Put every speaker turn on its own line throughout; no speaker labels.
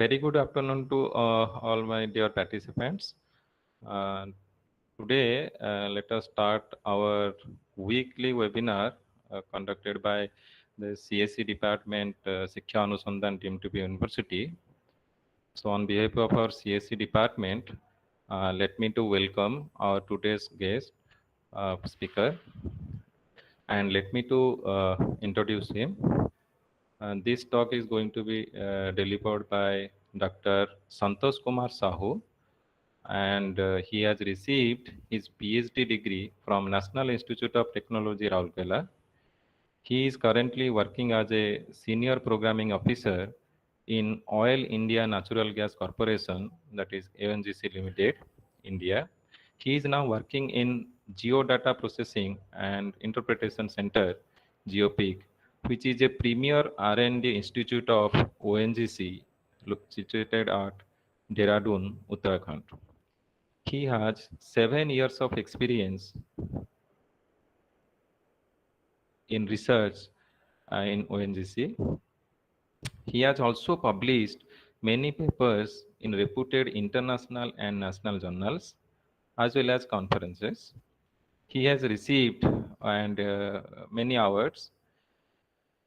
Very good afternoon to all my dear participants. Uh, Today, let us start our weekly webinar conducted by the CSE department, Shiksha Anusandhan Team to be University. So, on behalf of our CSE department, let me to welcome our today's guest speaker, and let me to introduce him. This talk is going to be delivered by Dr. Santosh Kumar Sahu, and he has received his PhD degree from National Institute of Technology, Rourkela. He is currently working as a senior programming officer in Oil India Natural Gas Corporation, that is ONGC Limited, India. He is now working in Geodata Processing and Interpretation Center, GeoPIC, which is a premier R&D institute of ONGC situated at Dehradun, Uttarakhand. He has 7 years of experience in research in ONGC. He has also published many papers in reputed international and national journals, as well as conferences. He has received many awards.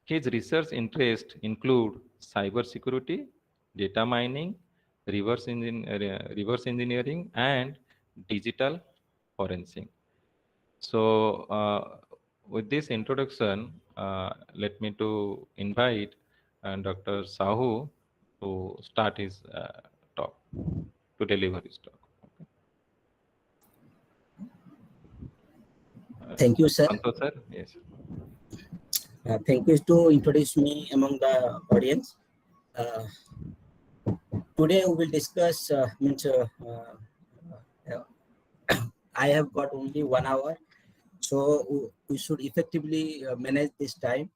His research interests include cybersecurity, data mining, reverse engineering, and digital forensic. So, with this introduction, let me to invite Dr. Sahu to start his talk, to deliver his talk.
Thank you, sir.
Santosh, sir? Yes.
Thank you to introduce me among the audience. Today we will discuss, I have got only 1 hour, so we should effectively manage this time.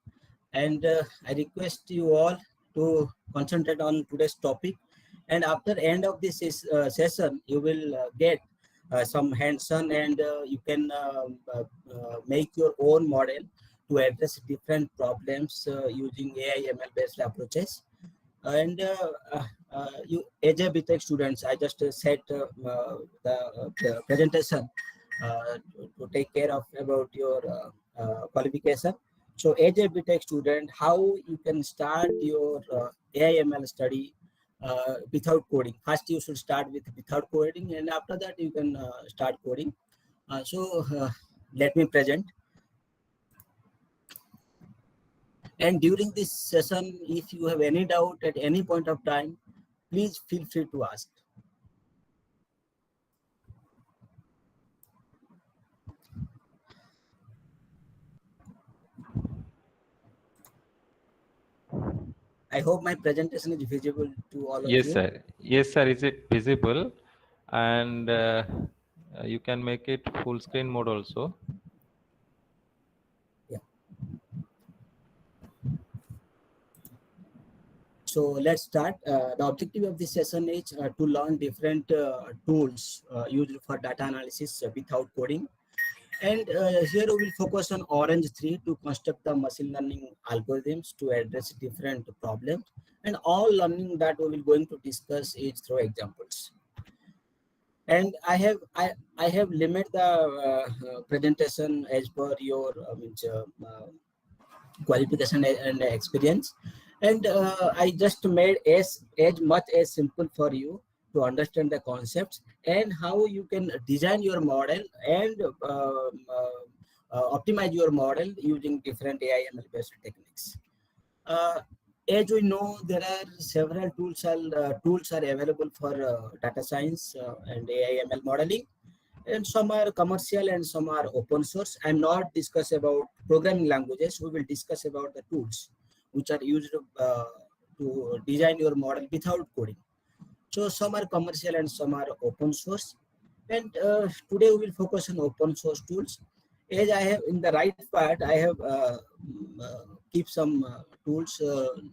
And I request you all to concentrate on today's topic. And after end of this session, you will get some hands-on, and you can make your own model to address different problems using AI/ML based approaches. And you, as a BTech students, I just set the presentation to take care of about your qualification. So as a BTech student, how you can start your AI/ML study without coding? First, you should start with without coding, and after that, you can start coding. Let me present. And during this session, if you have any doubt at any point of time, please feel free to ask. I hope my presentation is visible to all of you.
Yes, sir. Yes, sir. Is it visible? And you can make it full screen mode also.
Yeah. So let's start. The objective of this session is to learn different tools used for data analysis without coding. And here we will focus on Orange 3 to construct the machine learning algorithms to address different problems. And all learning that we will going to discuss is through examples. And I have limited the presentation as per your qualification and experience. And I just made as much as simple for you to understand the concepts and how you can design your model and optimize your model using different AI/ML based techniques. As we know, there are several tools are available for data science and AI/ML modeling, and some are commercial and some are open source. I'm not discuss about programming languages. We will discuss about the tools which are used to design your model without coding. So some are commercial and some are open source. And today we will focus on open source tools. As I have in the right part, I have keep some tools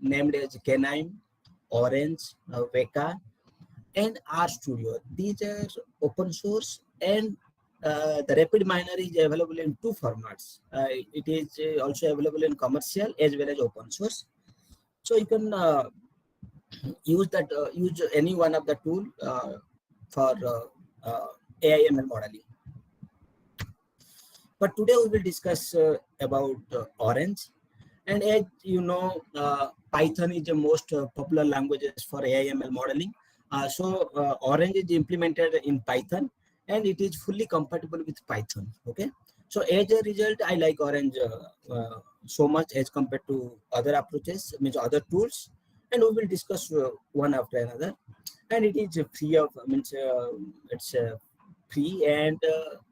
named as K9, Orange, Veka, and RStudio. These are open source, and the Rapid Miner is available in 2 formats. It is also available in commercial as well as open source. So you can use any one of the tool for AIML modeling. But today we will discuss about Orange. And as you know, Python is the most popular languages for AIML modeling. So Orange is implemented in Python, and it is fully compatible with Python. Okay. So as a result, I like Orange so much as compared to other approaches, means other tools. And we will discuss one after another. And it is free of, it's free and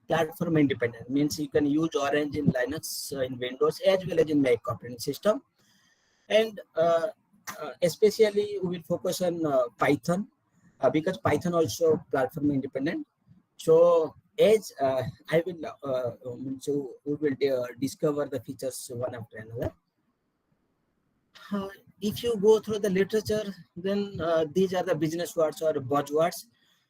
platform independent, means you can use Orange in Linux, in Windows, as well as in Mac operating system. And especially we will focus on Python, because Python also platform independent. So as I will, so we will discover the features one after another. If you go through the literature, then these are the business words or buzzwords.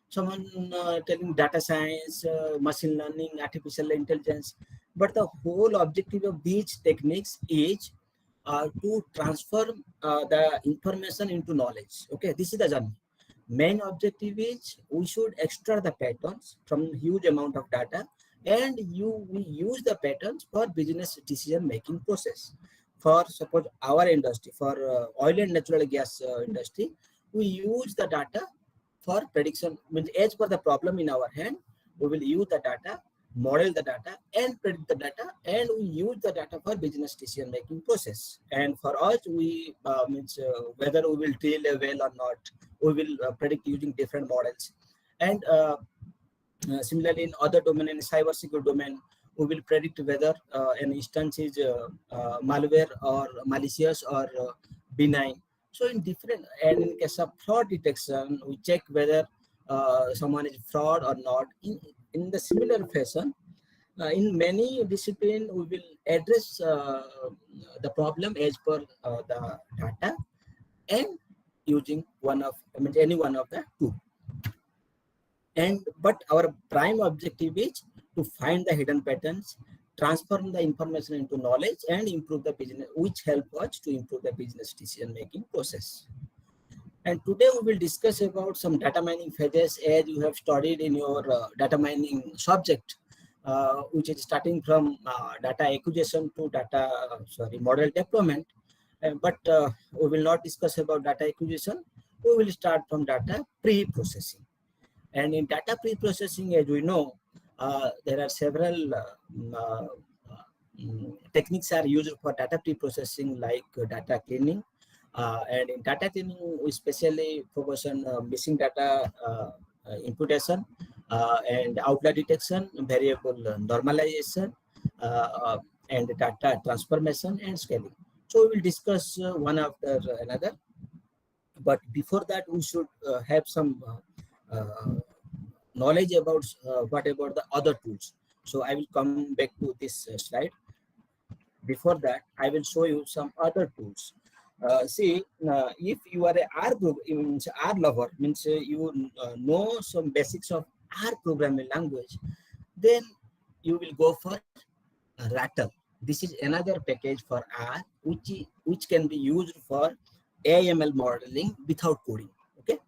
Someone telling data science, machine learning, artificial intelligence, but the whole objective of these techniques is to transform the information into knowledge. Okay, this is the journey. Main objective is we should extract the patterns from huge amount of data, and we use the patterns for business decision making process. For suppose our industry, for oil and natural gas industry, we use the data for prediction, means as per the problem in our hand, we will use the data, model the data, and predict the data, and we use the data for business decision making process. And for us, we whether we will drill a well or not, we will predict using different models. And similarly, in other domain, in cyber security domain, we will predict whether an instance is malware or malicious or benign. So in different, and in case of fraud detection, we check whether someone is fraud or not. In the similar fashion, in many disciplines, we will address the problem as per the data and using any one of the two. But our prime objective is to find the hidden patterns, transform the information into knowledge, and improve the business, which help us to improve the business decision making process. And today we will discuss about some data mining phases as you have studied in your data mining subject, which is starting from data acquisition to model deployment. But we will not discuss about data acquisition. We will start from data pre-processing. And in data pre-processing, as we know, there are several techniques are used for data pre-processing, like data cleaning. And in data cleaning, we especially focus on missing data imputation and outlier detection, variable normalization, and data transformation and scaling. So we will discuss one after another. But before that, we should have some knowledge about what about the other tools. So I will come back to this slide. Before that, I will show you some other tools. See, if you are R lover, means you know some basics of R programming language, then you will go for Rattle. This is another package for R, which can be used for AML modeling without coding. Okay,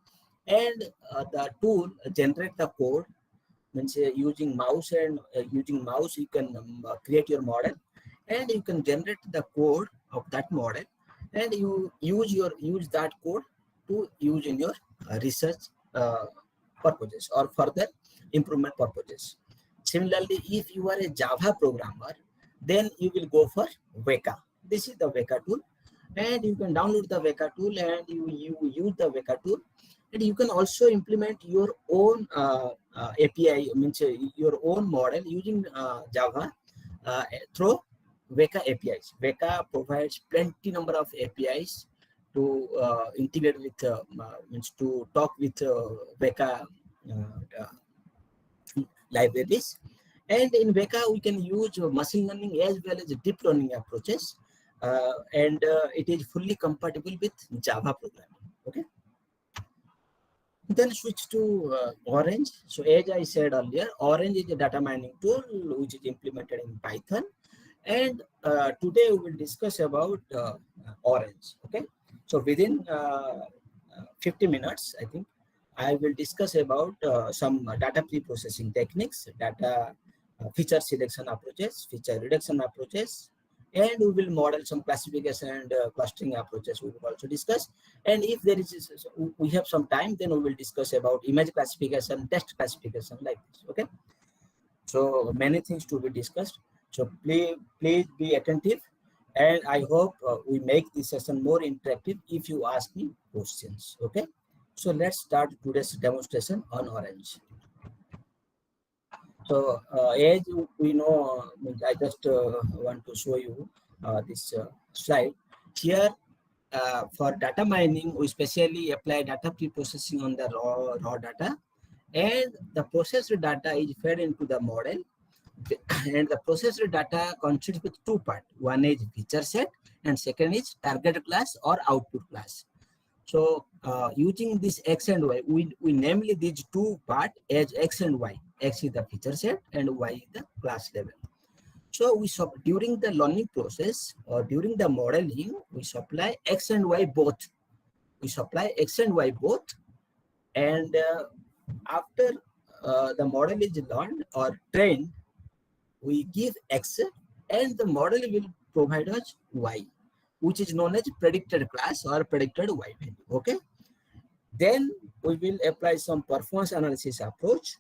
and the tool generate the code, means using mouse you can create your model, and you can generate the code of that model, and you use that code to use in your research purposes or further improvement purposes. Similarly, if you are a Java programmer, then you will go for Weka. This is the Weka tool, and you can download the Weka tool and you use the Weka tool. And you can also implement your own API, means your own model using Java through Weka APIs. Weka provides plenty number of APIs to integrate with, means to talk with Weka libraries. And in Weka, we can use machine learning as well as deep learning approaches, and it is fully compatible with Java programming. Okay. Then switch to Orange. So as I said earlier, Orange is a data mining tool which is implemented in Python. And today we will discuss about Orange. Okay. So within 50 minutes, I think, I will discuss about some data pre-processing techniques, data feature selection approaches, feature reduction approaches, and we will model some classification and clustering approaches we will also discuss. And if there is, we have some time, then we will discuss about image classification, text classification, like this, okay? So many things to be discussed. So please be attentive, and I hope we make this session more interactive if you ask me questions, okay? So let's start today's demonstration on Orange. So as we know, I just want to show you this slide. Here for data mining, we specially apply data pre-processing on the raw data, and the processed data is fed into the model. And the processed data consists with two parts. One is feature set, and second is target class or output class. So using this X and Y, we namely these two parts as X and Y. X is the feature set and Y is the class level. So we during the learning process or during the modeling, we supply X and Y both. We supply X and Y both, and after the model is learned or trained, we give X and the model will provide us Y, which is known as predicted class or predicted Y value, okay? Then we will apply some performance analysis approach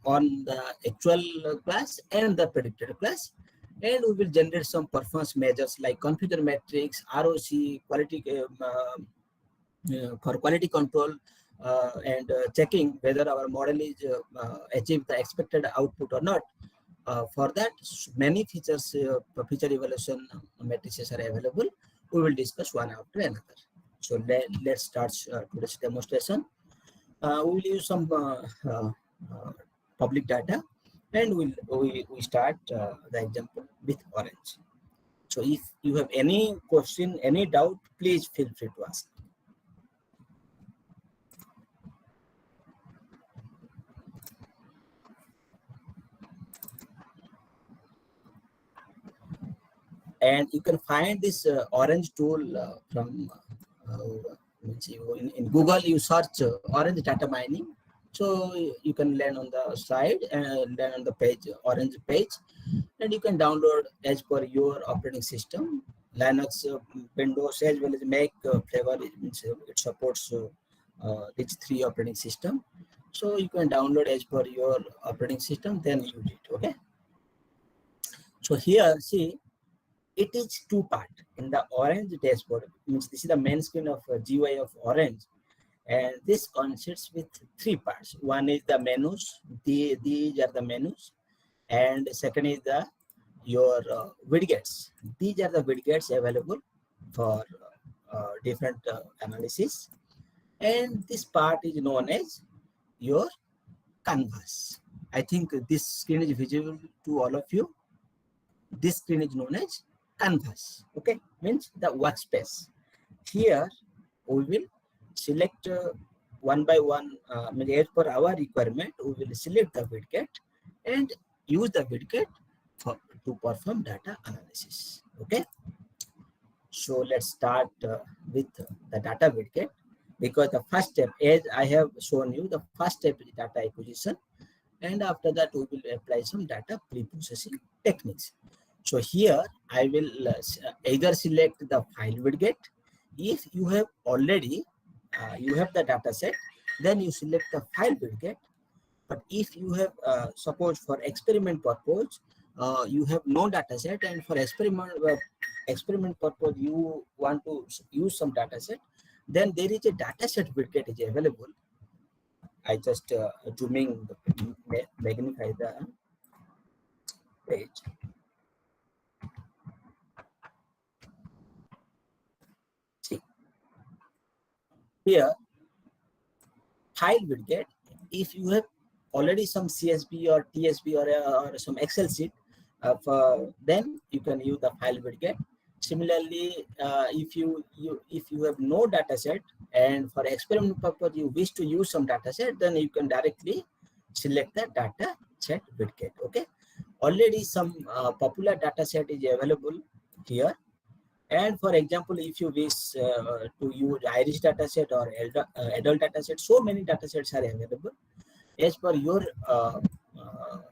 on the actual class and the predicted class, and we will generate some performance measures like configure metrics, ROC, quality for quality control, and checking whether our model is achieve the expected output or not. For that, many features, feature evaluation matrices are available. We will discuss one after another. So let's start today's demonstration. We will use some public data, and we start the example with Orange. So if you have any question, any doubt, please feel free to ask. And you can find this Orange tool from in Google. You search Orange data mining, so you can land on the slide and land on the page, Orange page, and you can download as per your operating system, Linux, Windows, as well as Mac flavor. It supports these three operating system, so you can download as per your operating system, then use it, okay? So here, see, it is two part in the Orange dashboard. Means this is the main screen of GUI of Orange, and this consists with three parts. One is the menus. These are the menus, and second is the your widgets. These are the widgets available for different analysis, and this part is known as your canvas. I think this screen is visible to all of you. This screen is known as canvas, okay? Means the workspace. Here we will select one by one, as per our requirement, we will select the widget and use the widget to perform data analysis, okay? So let's start with the data widget, because the first step, as I have shown you, the first step is data acquisition, and after that we will apply some data pre-processing techniques. So here I will either select the file widget. If you have already you have the data set, then you select the file widget. But if you have suppose for experiment purpose, you have no data set, and for experiment purpose you want to use some data set, then there is a data set widget is available. I just zooming, magnify the page. See, here file widget, if you have already some CSV or TSV or some Excel sheet, then you can use the file widget. Similarly, if you have no data set and for experiment purpose you wish to use some data set, then you can directly select the data set widget, okay? Already some popular data set is available here. And for example, if you wish to use Irish dataset or adult dataset, so many datasets are available. As per your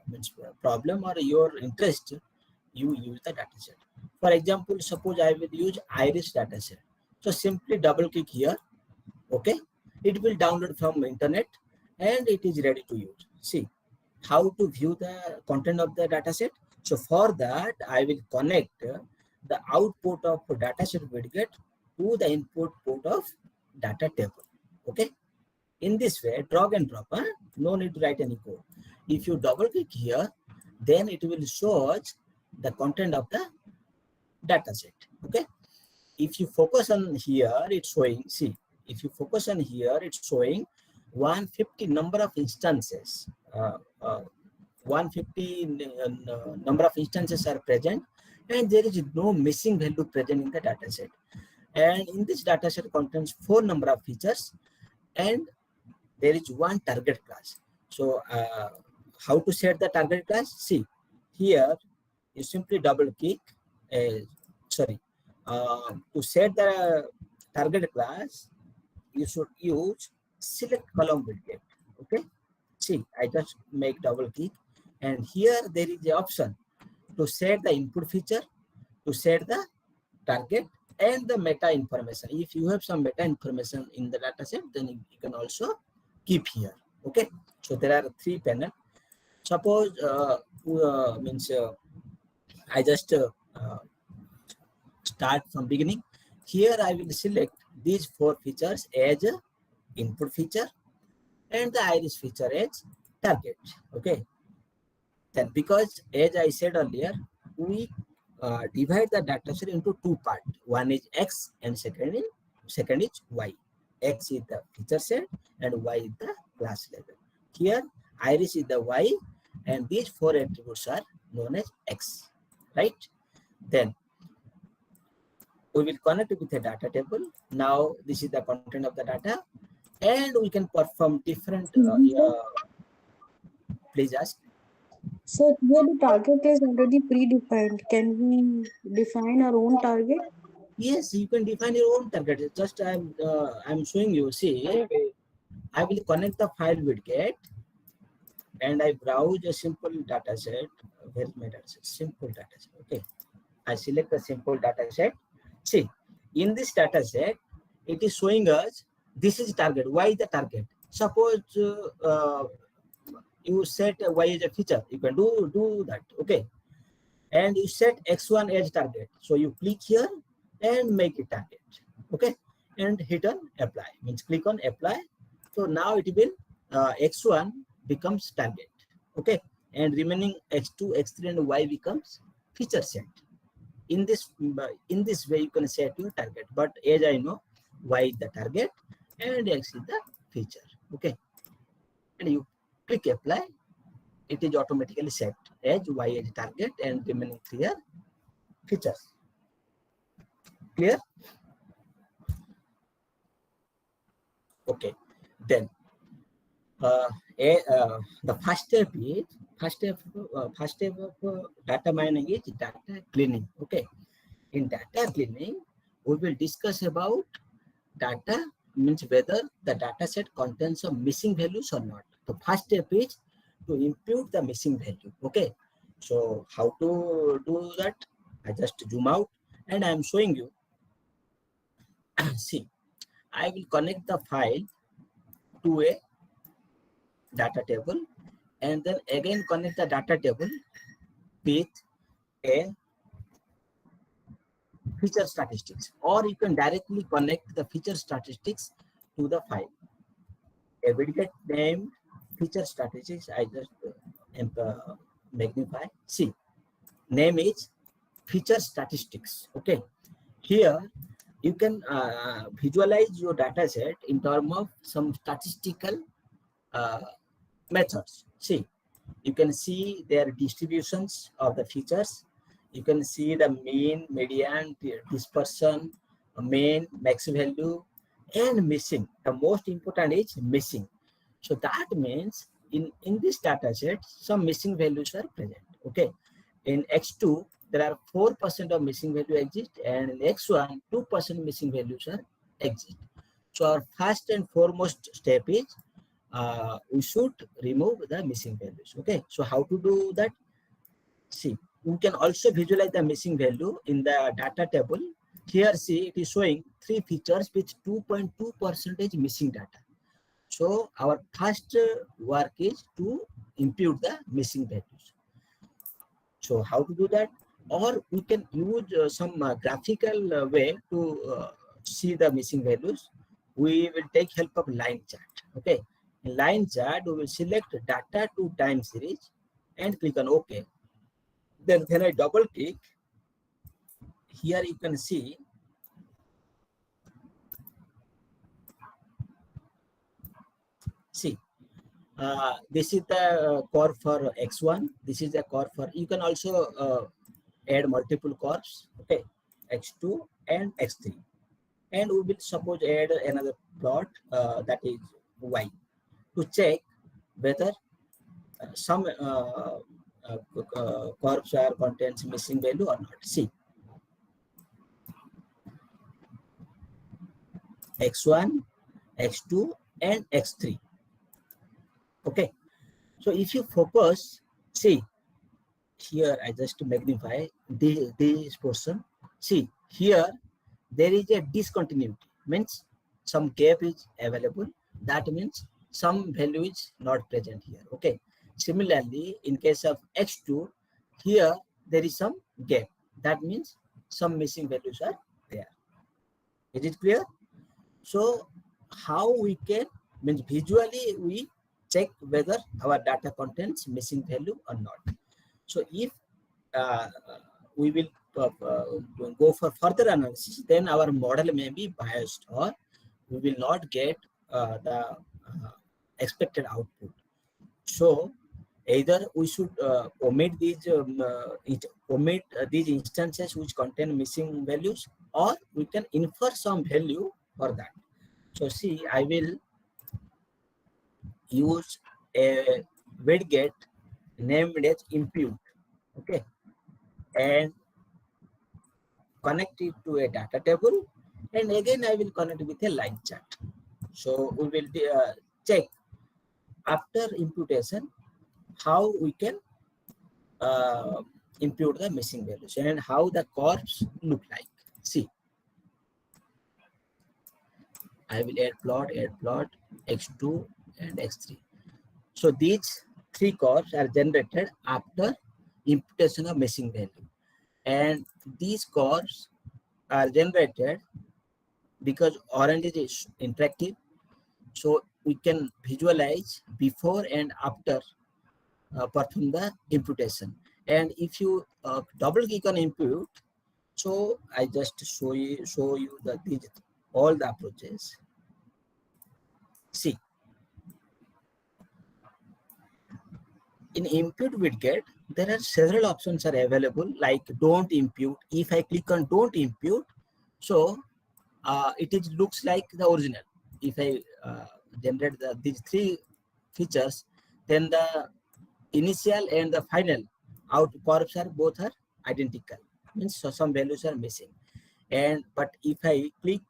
means problem or your interest, you use the dataset. For example, suppose I will use Irish dataset. So simply double click here. Okay, it will download from internet and it is ready to use. See how to view the content of the dataset. So for that, I will connect the output of dataset widget to the input port of data table. Okay. In this way, drag and drop. No need to write any code. If you double click here, then it will show us the content of the dataset. Okay. If you focus on here, it's showing. See, if you focus on here, it's showing 150 number of instances. 150 number of instances are present, and there is no missing value present in the dataset. And in this dataset contains 4 number of features, and there is one target class. So how to set the target class? See, here you simply double click. To set the target class, you should use select column widget. Okay. See, I just make double click, and here there is the option to set the input feature, to set the target, and the meta information. If you have some meta information in the dataset, then you can also keep here. Okay. So there are 3 panels. Suppose I just start from beginning. Here I will select these 4 features as input feature and the Irish feature as target. Okay. Then because as I said earlier, we divide the dataset into 2 parts. One is X and second is Y. X is the feature set and Y is the class level. Here Irish is the Y and these 4 attributes are known as X. Right? Then we will connect with a data table. Now this is the content of the data, and we can perform different. Please ask.
So here the target is already predefined. Can we define our own target?
Yes, you can define your own target. Just I'm showing you. See, I will connect the file widget, and I browse a simple data set. Where is my data set? Simple data set. Okay, I select a simple data set. See, in this data set, it is showing us this is target. Why is the target? Suppose you set Y as a feature, you can do that. Okay, and you set X1 as target. So you click here and make it target. Okay, and hit on apply. Means click on apply. So now it will X1 becomes target. Okay, and remaining X2, X3, and Y becomes feature set. In this way you can set your target, but as I know, Y is the target and X is the feature. Okay, and you click apply, it is automatically set as Y as target and remaining 3 are features. Clear? Okay, then the first step of data mining is data cleaning. Okay, in data cleaning we will discuss about data, means whether the data set contains some missing values or not. The first step is to impute the missing value. Okay, so how to do that? I just zoom out and I am showing you. See, I will connect the file to a data table and then again connect the data table with a feature statistics, or you can directly connect the feature statistics to the file. A widget named feature statistics, I just magnify. See, name is feature statistics. Okay, here you can visualize your data set in terms of some statistical methods. See, you can see their distributions of the features. You can see the mean, median, dispersion, mean, max value, and missing. The most important is missing. So that means in this data set, some missing values are present. Okay, in X2, there are 4% of missing value exist, and in X1, 2% missing values are exist. So our first and foremost step is we should remove the missing values. Okay, so how to do that? See, you can also visualize the missing value in the data table. Here, see, it is showing 3 features with 2.2% missing data. So our first work is to impute the missing values. So how to do that? Or we can use some graphical way to see the missing values. We will take help of line chart. Okay, in line chart we will select data to time series and click on OK. Then I double click. Here you can see this is the curve for X1. This is the curve for, you can also add multiple curves, okay, X2 and X3. And we will suppose add another plot that is Y to check whether some curves are contains missing value or not. See, X1, X2 and X3. Okay, so if you focus, see here, I just magnify this portion. See here, there is a discontinuity, means some gap is available. That means some value is not present here. Okay, similarly in case of X2, here there is some gap. That means some missing values are there. Is it clear? So how we can, means visually we check whether our data contains missing value or not. So if we will go for further analysis, then our model may be biased or we will not get the expected output. So either we should omit these instances which contain missing values, or we can infer some value for that. So see, I will use a widget named as impute, okay, and connect it to a data table, and again I will connect with a line chart. So we will check after imputation how we can impute the missing values and how the curves look like. See, I will add plot, X2 and X3. So these 3 curves are generated after imputation of missing value, and these curves are generated because orange is interactive, so we can visualize before and after perform the imputation. And if you double click on impute, so I just show you the all the approaches. See, in impute widget, there are several options are available, like don't impute. If I click on don't impute, so it looks like the original. If I generate these 3 features, then the initial and the final out curves are both are identical, means so some values are missing. And but if I click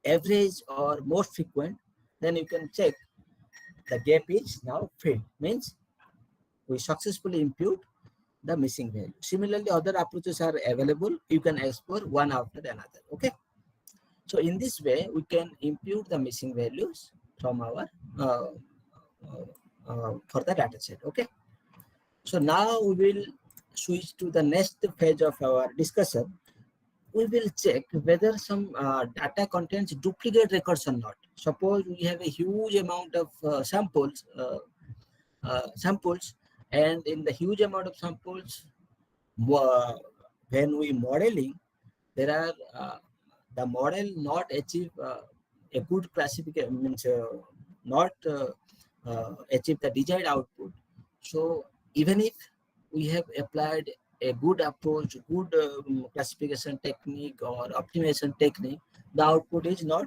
average or most frequent, then you can check the gap is now filled, means we successfully impute the missing value. Similarly, other approaches are available. You can explore one after another. Okay, so in this way we can impute the missing values from our for the data set. Okay, so now we will switch to the next phase of our discussion. We will check whether some data contains duplicate records or not. Suppose we have a huge amount of samples, and in the huge amount of samples, when we modeling, there are the model not achieve a good classification, means not achieve the desired output. So even if we have applied a good approach, good classification technique or optimization technique, the output is not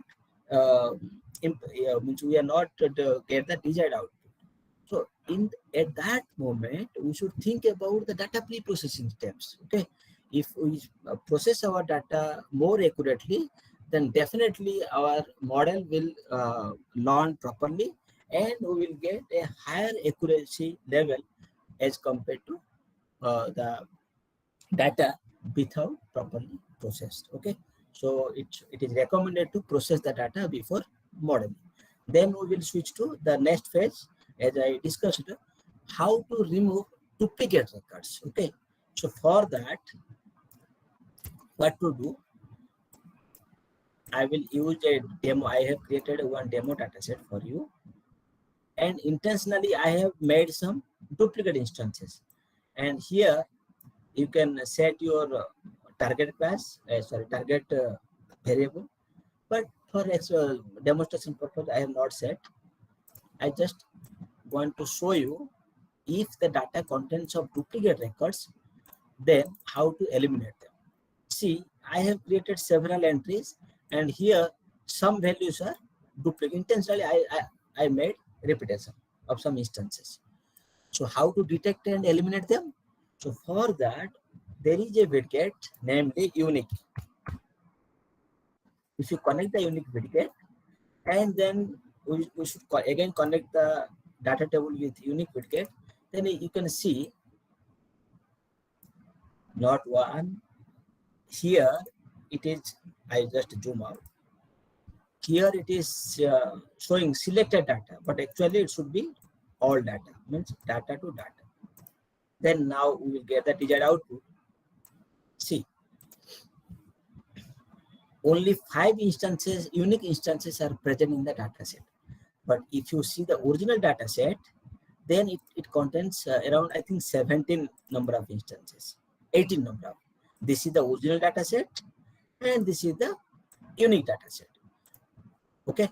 means we are not get the desired output. So at that moment, we should think about the data pre-processing steps. Okay, If we process our data more accurately, then definitely our model will learn properly, and we will get a higher accuracy level as compared to the data without properly processed. Okay, so it is recommended to process the data before modeling. Then we will switch to the next phase, as I discussed, how to remove duplicate records. Okay, so for that, what to do? I will use a demo. I have created one demo data set for you, and intentionally I have made some duplicate instances. And here you can set your target class, target variable. But for demonstration purpose, I have not set. I just want to show you if the data contains of duplicate records, then how to eliminate them. See, I have created several entries, and here some values are duplicate. Intentionally, I made repetition of some instances. So how to detect and eliminate them? So for that, there is a widget, namely unique. If you connect the unique widget, and then we should again connect the data table with unique widget, then you can see not one. Here it is, I just zoom out. Here it is showing selected data, but actually it should be all data, means data to data. Then now we will get the desired output. See, only 5 instances, unique instances are present in the data set. But if you see the original data set, then it contains around, I think, 17 number of instances, 18 number of. This is the original data set, and this is the unique data set. Okay,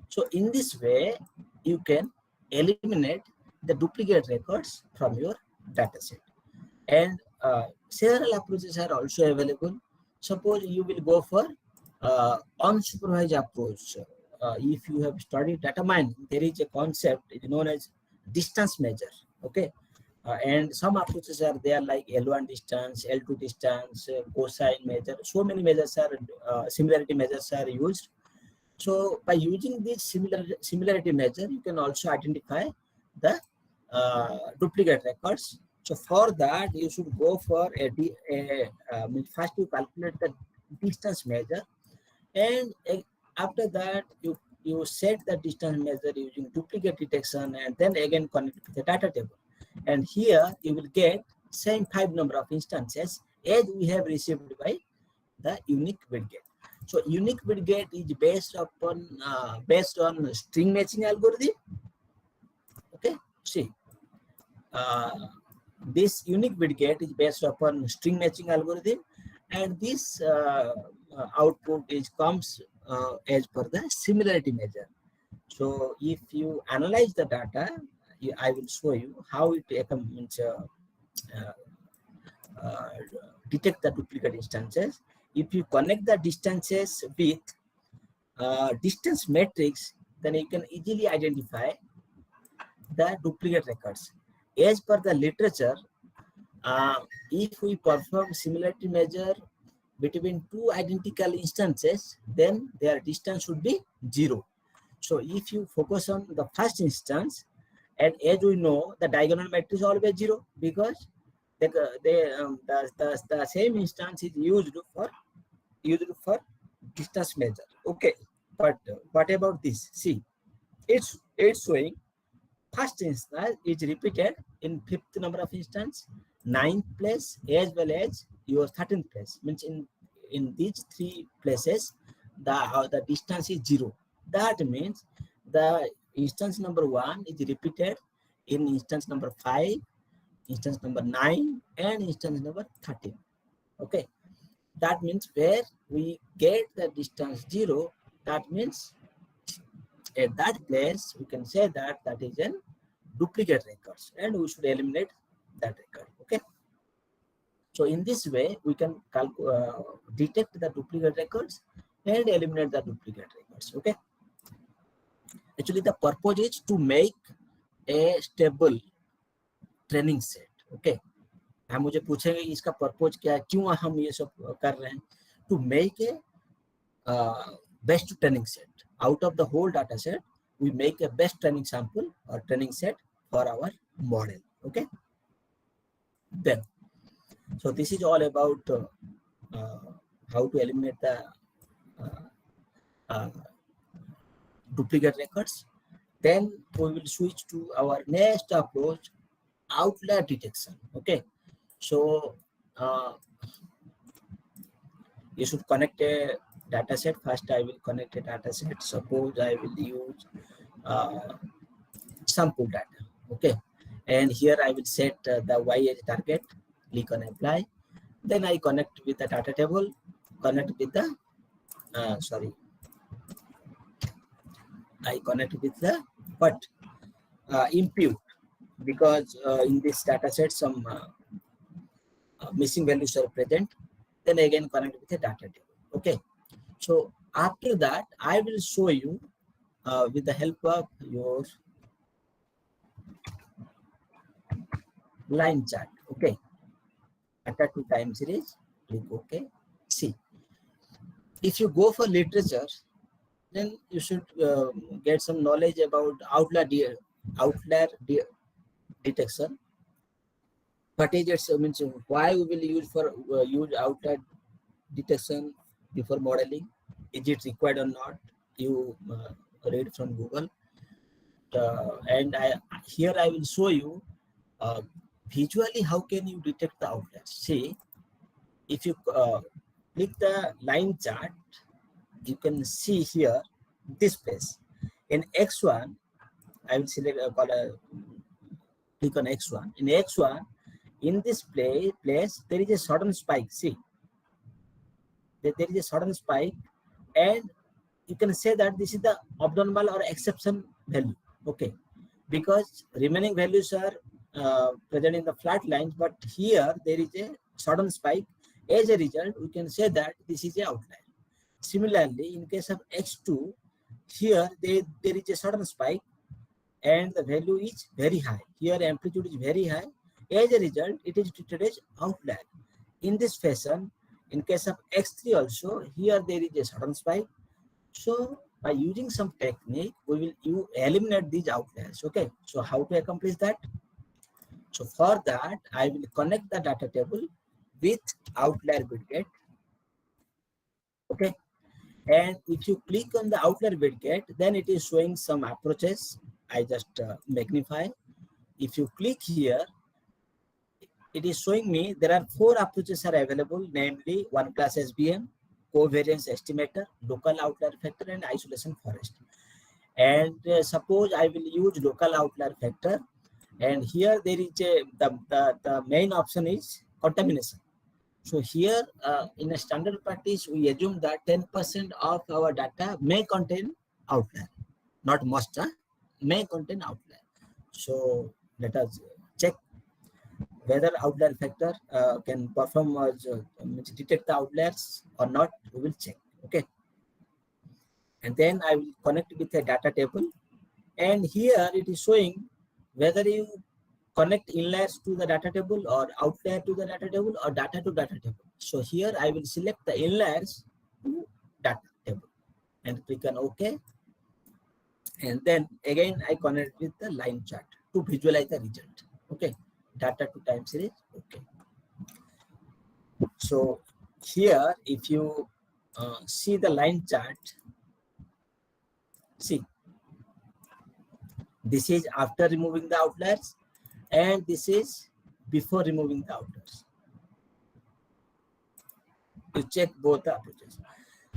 so in this way, you can eliminate the duplicate records from your data set. And several approaches are also available. Suppose you will go for unsupervised approach. If you have studied data mining, there is a concept known as distance measure. Okay, and some approaches are there like L1 distance, L2 distance, cosine measure. So many measures are similarity measures are used. So by using this similarity measure, you can also identify the duplicate records. So for that, you should go for first you calculate the distance measure, and after that you set the distance measure using duplicate detection, and then again connect with the data table. And here you will get same 5 number of instances as we have received by the unique widget. So unique widget is based on string matching algorithm. Okay, see, this unique widget is based upon string matching algorithm, and this output comes as per the similarity measure. So if you analyze the data, I will show you how it detect the duplicate instances. If you connect the distances with distance matrix, then you can easily identify the duplicate records. As per the literature, if we perform similarity measure between 2 identical instances, then their distance should be 0. So if you focus on the first instance, and as we know, the diagonal matrix is always 0, because the same instance is used for distance measure. Okay, but what about this? See, it's showing first instance is repeated in 5th number of instance, 9th place, as well as your 13th place. Means in these 3 places, the distance is 0. That means the instance number 1 is repeated in instance number 5, instance number 9, and instance number 13. Okay, that means where we get the distance 0, that means at that place we can say that is an duplicate records, and we should eliminate that record. Okay, so in this way we can detect the duplicate records and eliminate the duplicate records. Okay, actually the purpose is to make a stable training set. Okay, हम मुझे पूछेंगे इसका purpose क्या है, क्यों हम ये सब कर रहे हैं, to make a best training set. Out of the whole data set, we make a best training sample or training set for our model. Okay. Then, so this is all about how to eliminate the duplicate records. Then we will switch to our next approach, outlier detection. Okay. So you should connect a data set. First, I will connect a data set. Suppose I will use sample data. Okay. And here I will set the Y as target, click on apply. Then I connect with the data table, connect with the, I connect with the what? Impute, because in this data set some missing values are present. Then again connect with the data table. Okay. So after that, I will show you with the help of your line chart. Okay. Data to time series, click OK. See, if you go for literature, then you should get some knowledge about outlier detection. What is it? Means why we will use for use outlier detection before modeling? Is it required or not? You read from Google. And here I will show you visually how can you detect the outliers. See, if you click the line chart, you can see here this place. In X1, I will select click on X1. In X1, in this place there is a sudden spike. See, there is a sudden spike, and you can say that this is the abnormal or exception value. Okay, because remaining values are present in the flat lines, but here there is a sudden spike. As a result, we can say that this is a outlier. Similarly, in case of X2, here there is a sudden spike and the value is very high. Here amplitude is very high. As a result, it is treated as outlier. In this fashion, in case of X3 also, here there is a sudden spike. So by using some technique, we will eliminate these outliers. Okay. So how to accomplish that? So for that, I will connect the data table with outlier widget. Okay. And if you click on the outlier widget, then it is showing some approaches. I just magnify. If you click here, it is showing me there are 4 approaches are available, namely one class SBM, covariance estimator, local outlier factor, and isolation forest. And suppose I will use local outlier factor, and here there is the main option is contamination. So here in a standard practice, we assume that 10% of our data may contain outlier, not must, may contain outlier. So let us check whether outlier factor can perform as detect the outliers or not. We will check. Okay. And then I will connect with a data table, and here it is showing whether you connect inliers to the data table or outlier to the data table or data to data table. So here I will select the inliers to data table and click on OK. And then again I connect with the line chart to visualize the result. Okay. Data to time series. Okay. So here if you see the line chart, see, this is after removing the outliers and this is before removing the outliers. You check both the approaches.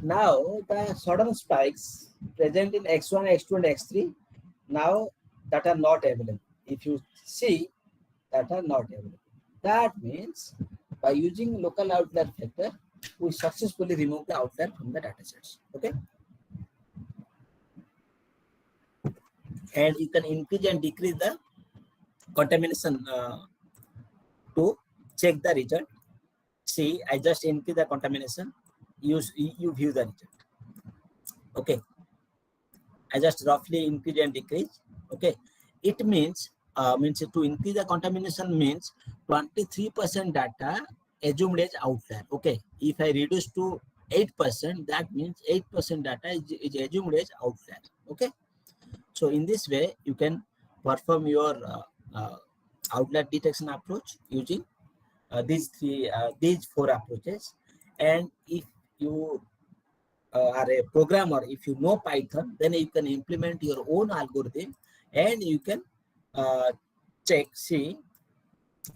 Now the sudden spikes present in X1, X2 and X3 now that are not available. If you see, that are not available. That means by using local outlier factor, we successfully remove the outlier from the data sets. Okay. And you can increase and decrease the contamination to check the result. See, I just increase the contamination. You view the result. Okay. I just roughly increase and decrease. Okay. It means means to increase the contamination means 23% data assumed as outlier. Okay, if I reduce to 8%, that means 8% data is assumed as outlier. Okay, so in this way you can perform your outlier detection approach using these four approaches. And if you are a programmer, if you know Python, then you can implement your own algorithm and you can check. See,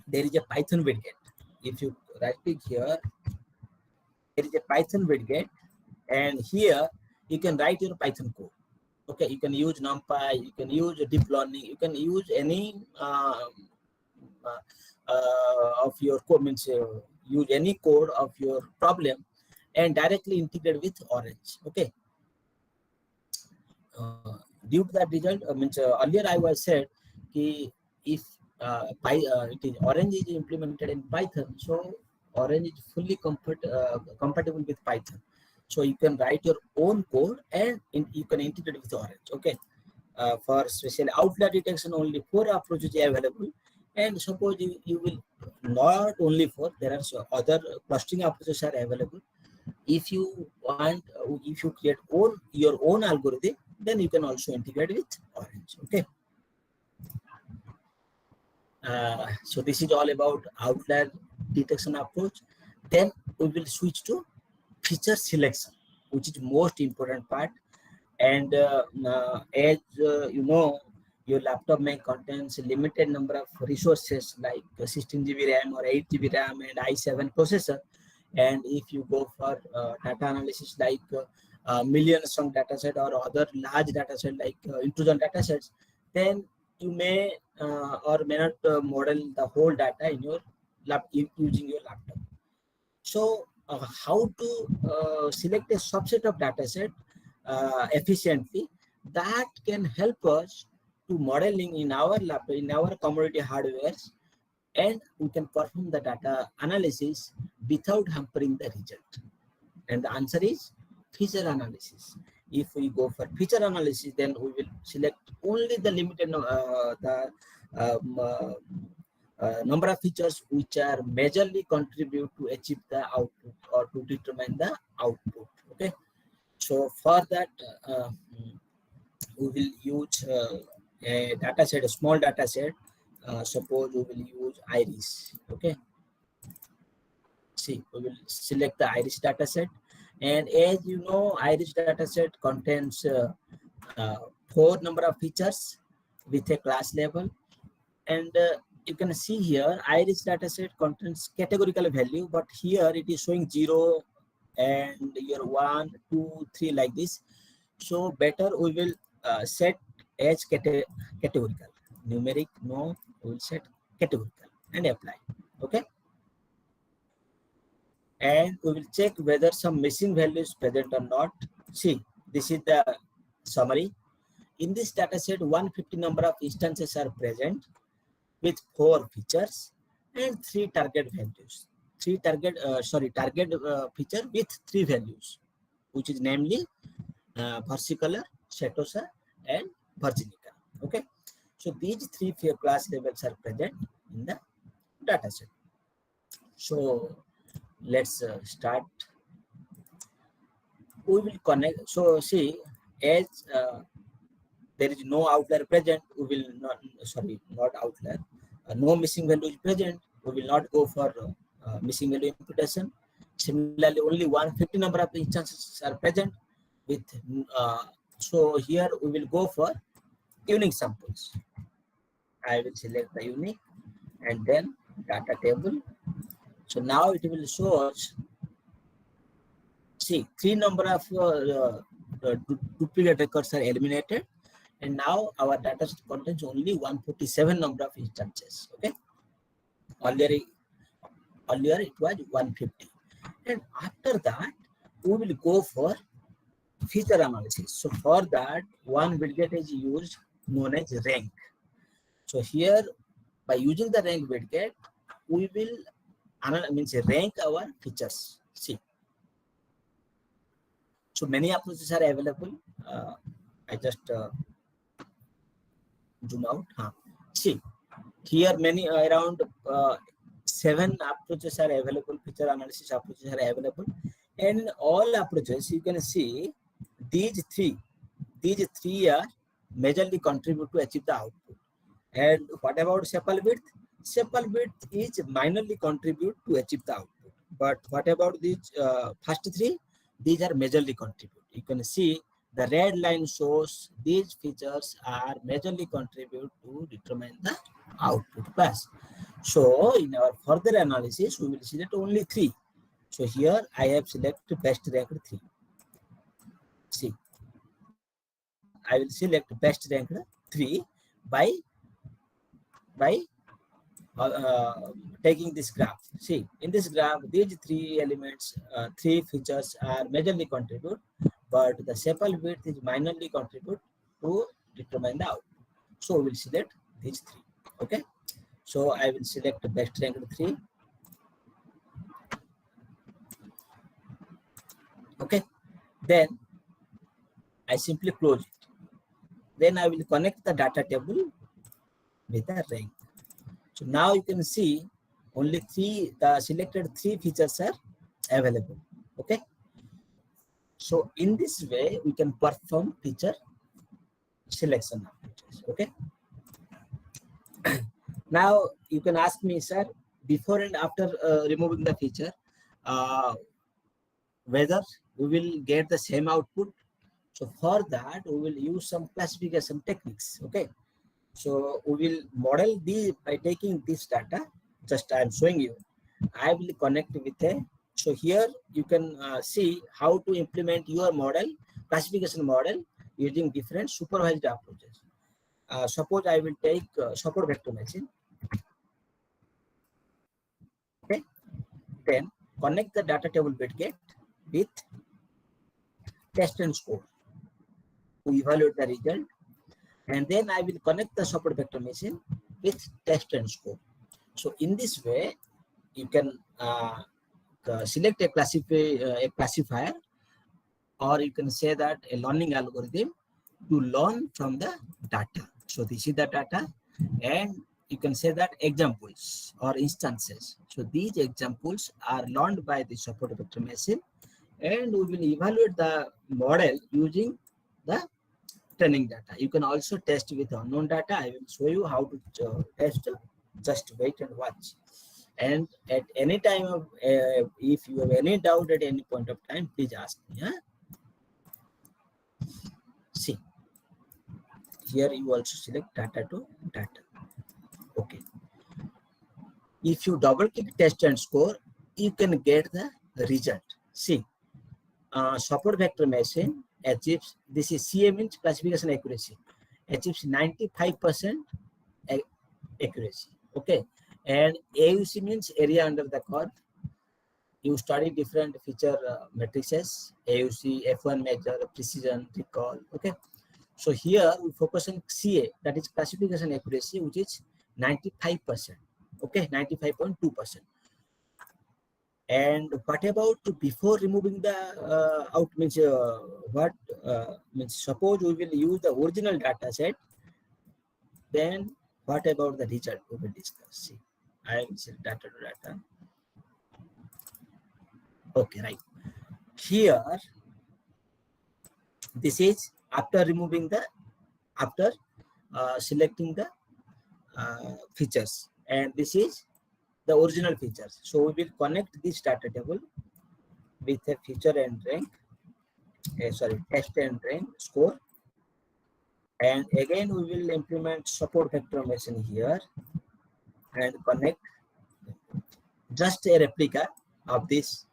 there is a Python widget. If you right click here, there is a Python widget, and here you can write your Python code. Okay, you can use NumPy, you can use deep learning, you can use any of your code, means use any code of your problem and directly integrate with Orange. Okay. Due to that result, means earlier I was said ki if it is Orange is implemented in Python, so Orange is fully compatible with Python. So you can write your own code and you can integrate with Orange. Okay. For special outlier detection, only 4 approaches are available. And suppose you will not only 4, there are other clustering approaches are available. If you want, if you create your own algorithm, then you can also integrate with Orange. Okay. So this is all about outlier detection approach. Then we will switch to feature selection, which is most important part. And as you know, your laptop may contains a limited number of resources like 16 GB RAM or 8 GB RAM and i7 processor. And if you go for data analysis like millions of data set or other large data set like intrusion data sets, then you may or may not model the whole data in your using your laptop. So how to select a subset of data set efficiently, that can help us to modeling in our laptop, in our commodity hardwares, and we can perform the data analysis without hampering the result. And the answer is feature analysis. If we go for feature analysis, then we will select only the limited number of features which are majorly contribute to achieve the output or to determine the output. Okay. So for that, we will use a data set, a small data set. Suppose we will use iris. Okay. See, we will select the iris data set, and as you know, iris data set contains 4 number of features with a class level. And you can see here, iris data set contains categorical value, but here it is showing 0 and your 1, 2, 3 like this. So better we will set as categorical. Numeric, no, we will set categorical and apply. Okay. And we will check whether some missing value is present or not. See, this is the summary. In this data set, 150 number of instances are present with 4 features and 3 target values. Target feature with 3 values, which is namely versicolor, Setosa, and Virginica. Okay. So these 3 class levels are present in the data set. So let's start. We will connect. So see, as there is no outlier present, we will not, not outlier. No missing value is present, we will not go for missing value imputation. Similarly, only 150 number of instances are present with, so here we will go for unique samples. I will select the unique and then data table. So now it will show us, see, 3 number of duplicate records are eliminated, and now our data set contains only 147 number of instances. Okay. Earlier it was 150. And after that, we will go for feature analysis. So for that, one widget is used known as rank. So here, by using the rank widget, we will rank our features. See. So many approaches are available. I just zoom out. See, here many around 7 approaches are available, feature analysis approaches are available, and in all approaches you can see these three are majorly contribute to achieve the output. And what about sepal width? Sepal width is minorly contribute to achieve the output. But what about these first three? These are majorly contribute. You can see the red line shows these features are majorly contribute to determine the output pass. So in our further analysis, we will select only 3. So here I have selected best ranked 3. See, I will select best ranked 3 by taking this graph. See, in this graph, these 3 elements, 3 features are majorly contribute, but the sepal width is minorly contribute to determine the output. So we will select these 3. Okay. So I will select the best ranked 3. Okay. Then I simply close it. Then I will connect the data table with the rank. So now you can see only the selected 3 features are available. Okay. So in this way, we can perform feature selection of features. Okay. Now you can ask me, sir, before and after removing the feature, whether we will get the same output. So for that, we will use some classification techniques. Okay. So we will model by taking this data. Just I am showing you. I will connect with a. So here you can see how to implement your model, classification model, using different supervised approaches. Suppose I will take support vector machine. Okay. Then connect the data table widget with test and score to evaluate the result. And then I will connect the support vector machine with test and score. So in this way, you can select a classifier, or you can say that a learning algorithm to learn from the data. So this is the data, and you can say that examples or instances. So these examples are learned by the support vector machine, and we will evaluate the model using the training data. You can also test with unknown data. I will show you how to test. Just wait and watch. And at any time of, if you have any doubt at any point of time, please ask me. Huh? See, here you also select data to data. Okay. If you double click test and score, you can get the result. See, support vector machine achieves, this is CA means classification accuracy, achieves 95% accuracy. Okay. And AUC means area under the curve. You study different feature matrices, AUC, F1 measure, precision, recall. Okay. So here we focus on CA, that is classification accuracy, which is 95%. Okay, 95.2%. And what about before removing the out means means suppose we will use the original data set, then what about the result we will discuss. See, I will say data to data. Okay, right. Here, this is after removing the, after selecting the features, and this is the original features. So we will connect this data table with a feature and rank, test and rank score. And again, we will implement support vector machine here and connect just a replica of this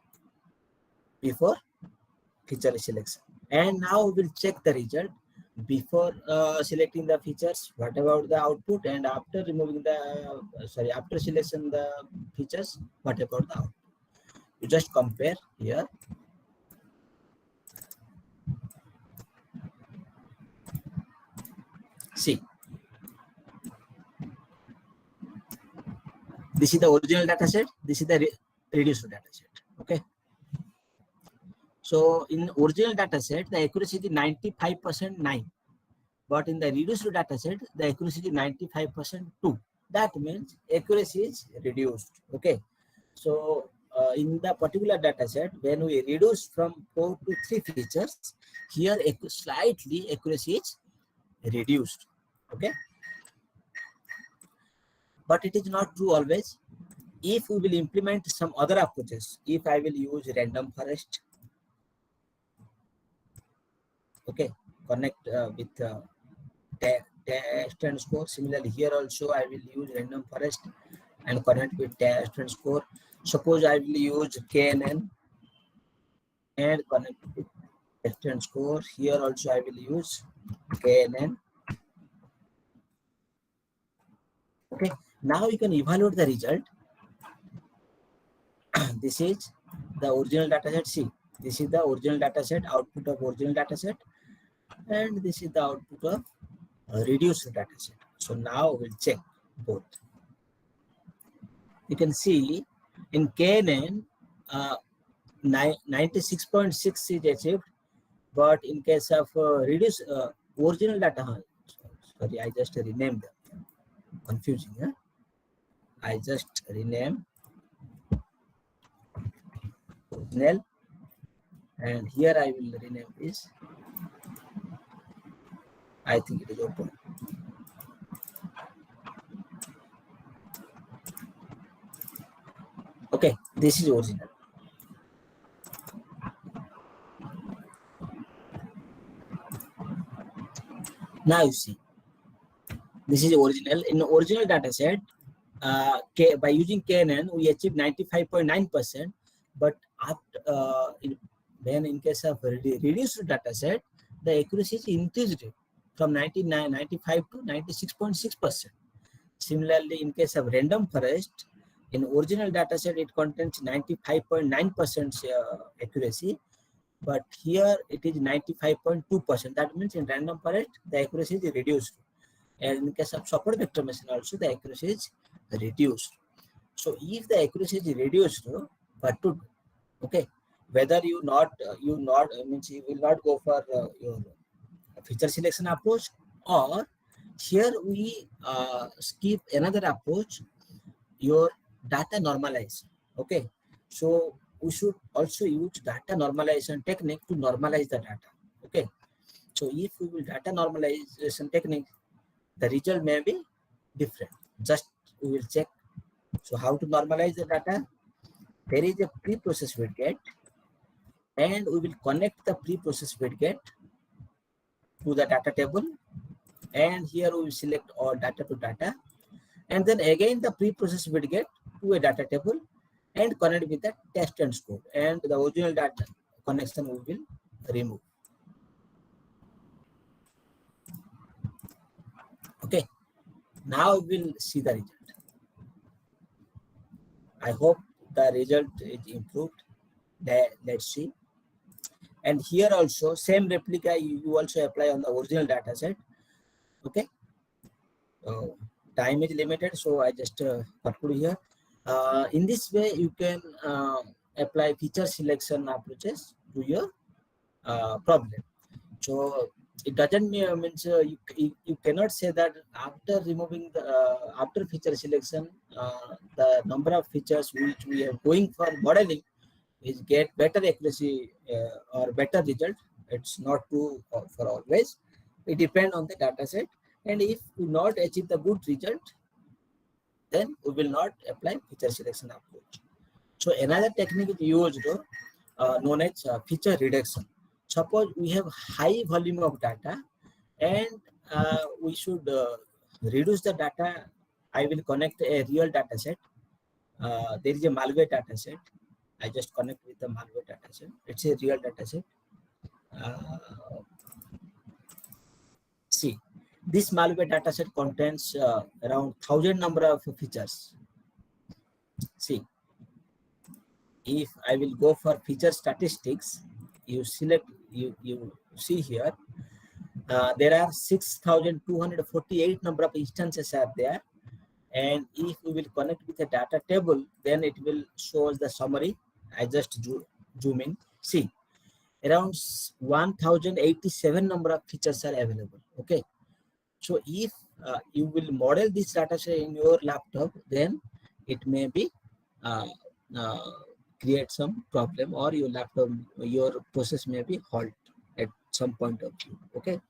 before feature selection. And now we will check the result before selecting the features, what about the output, and after removing the, after selection the features, what about the output. You just compare here. See, this is the original data set, this is the reduced data set. Okay. So in original data set, the accuracy is 95% 9. but in the reduced data set, the accuracy is 95% too. That means accuracy is reduced. Okay. So in the particular data set, when we reduce from 4 to 3 features, here slightly accuracy is reduced. Okay. But it is not true always. If we will implement some other approaches, if I will use random forest, okay, connect with test and score. Similarly, here also I will use random forest and connect with test and score. Suppose I will use KNN and connect with test and score. Here also I will use KNN. Okay, now you can evaluate the result. This is the original dataset. See, this is the original dataset, output of original dataset, and this is the output of reduced dataset. So now we'll check both. You can see in KNN, 96.6 is achieved, but in case of reduced original data, sorry, I just renamed them. Confusing, huh? I just rename original, and here I will rename this. I think it is open. Okay, this is original. Now you see, this is original. In the original data set, by using KNN, we achieved 95.9%, but after, when in case of reduced data set, the accuracy is increased from 95 to 96.6%. Similarly, in case of random forest, in original data set, it contains 95.9% accuracy, but here it is 95.2%. That means in random forest, the accuracy is reduced. And in case of support vector machine also, the accuracy is reduced. So if the accuracy is reduced, but to, okay, whether you means you will not go for your feature selection approach, or here we skip another approach, your data normalize. Okay, so we should also use data normalization technique to normalize the data. Okay, so if we will data normalization technique, the result may be different. Just we will check. So how to normalize the data? There is a pre-process widget, and we will connect the pre-process widget to the data table, and here we will select all data to data, and then again the pre-process widget to a data table and connect with the test and score, and the original data connection we will remove. Okay, now we'll see the result. I hope the result is improved. Let's see. And here also same replica you also apply on the original data set. Okay, time is limited, so I just conclude here. In this way you can apply feature selection approaches to your problem. So it doesn't mean you cannot say that after removing the after feature selection, the number of features which we are going for modeling is get better accuracy or better result. It's not true for always. It depends on the data set, and if we not achieve the good result, then we will not apply feature selection approach. So another technique is used known as feature reduction. Suppose we have high volume of data, and we should reduce the data. I will connect a real data set. There is a malware data set. I just connect with the malware data set. It's a real data set. See, this malware data set contains around 1,000 number of features. See, if I will go for feature statistics, you select, you see here, there are 6,248 number of instances are there. And if we will connect with a data table, then it will show us the summary. I just zoom in. See, around 1,087 number of features are available. Okay, So if you will model this data set in your laptop, then it may be create some problem, or your laptop, your process may be halt at some point of view. Okay,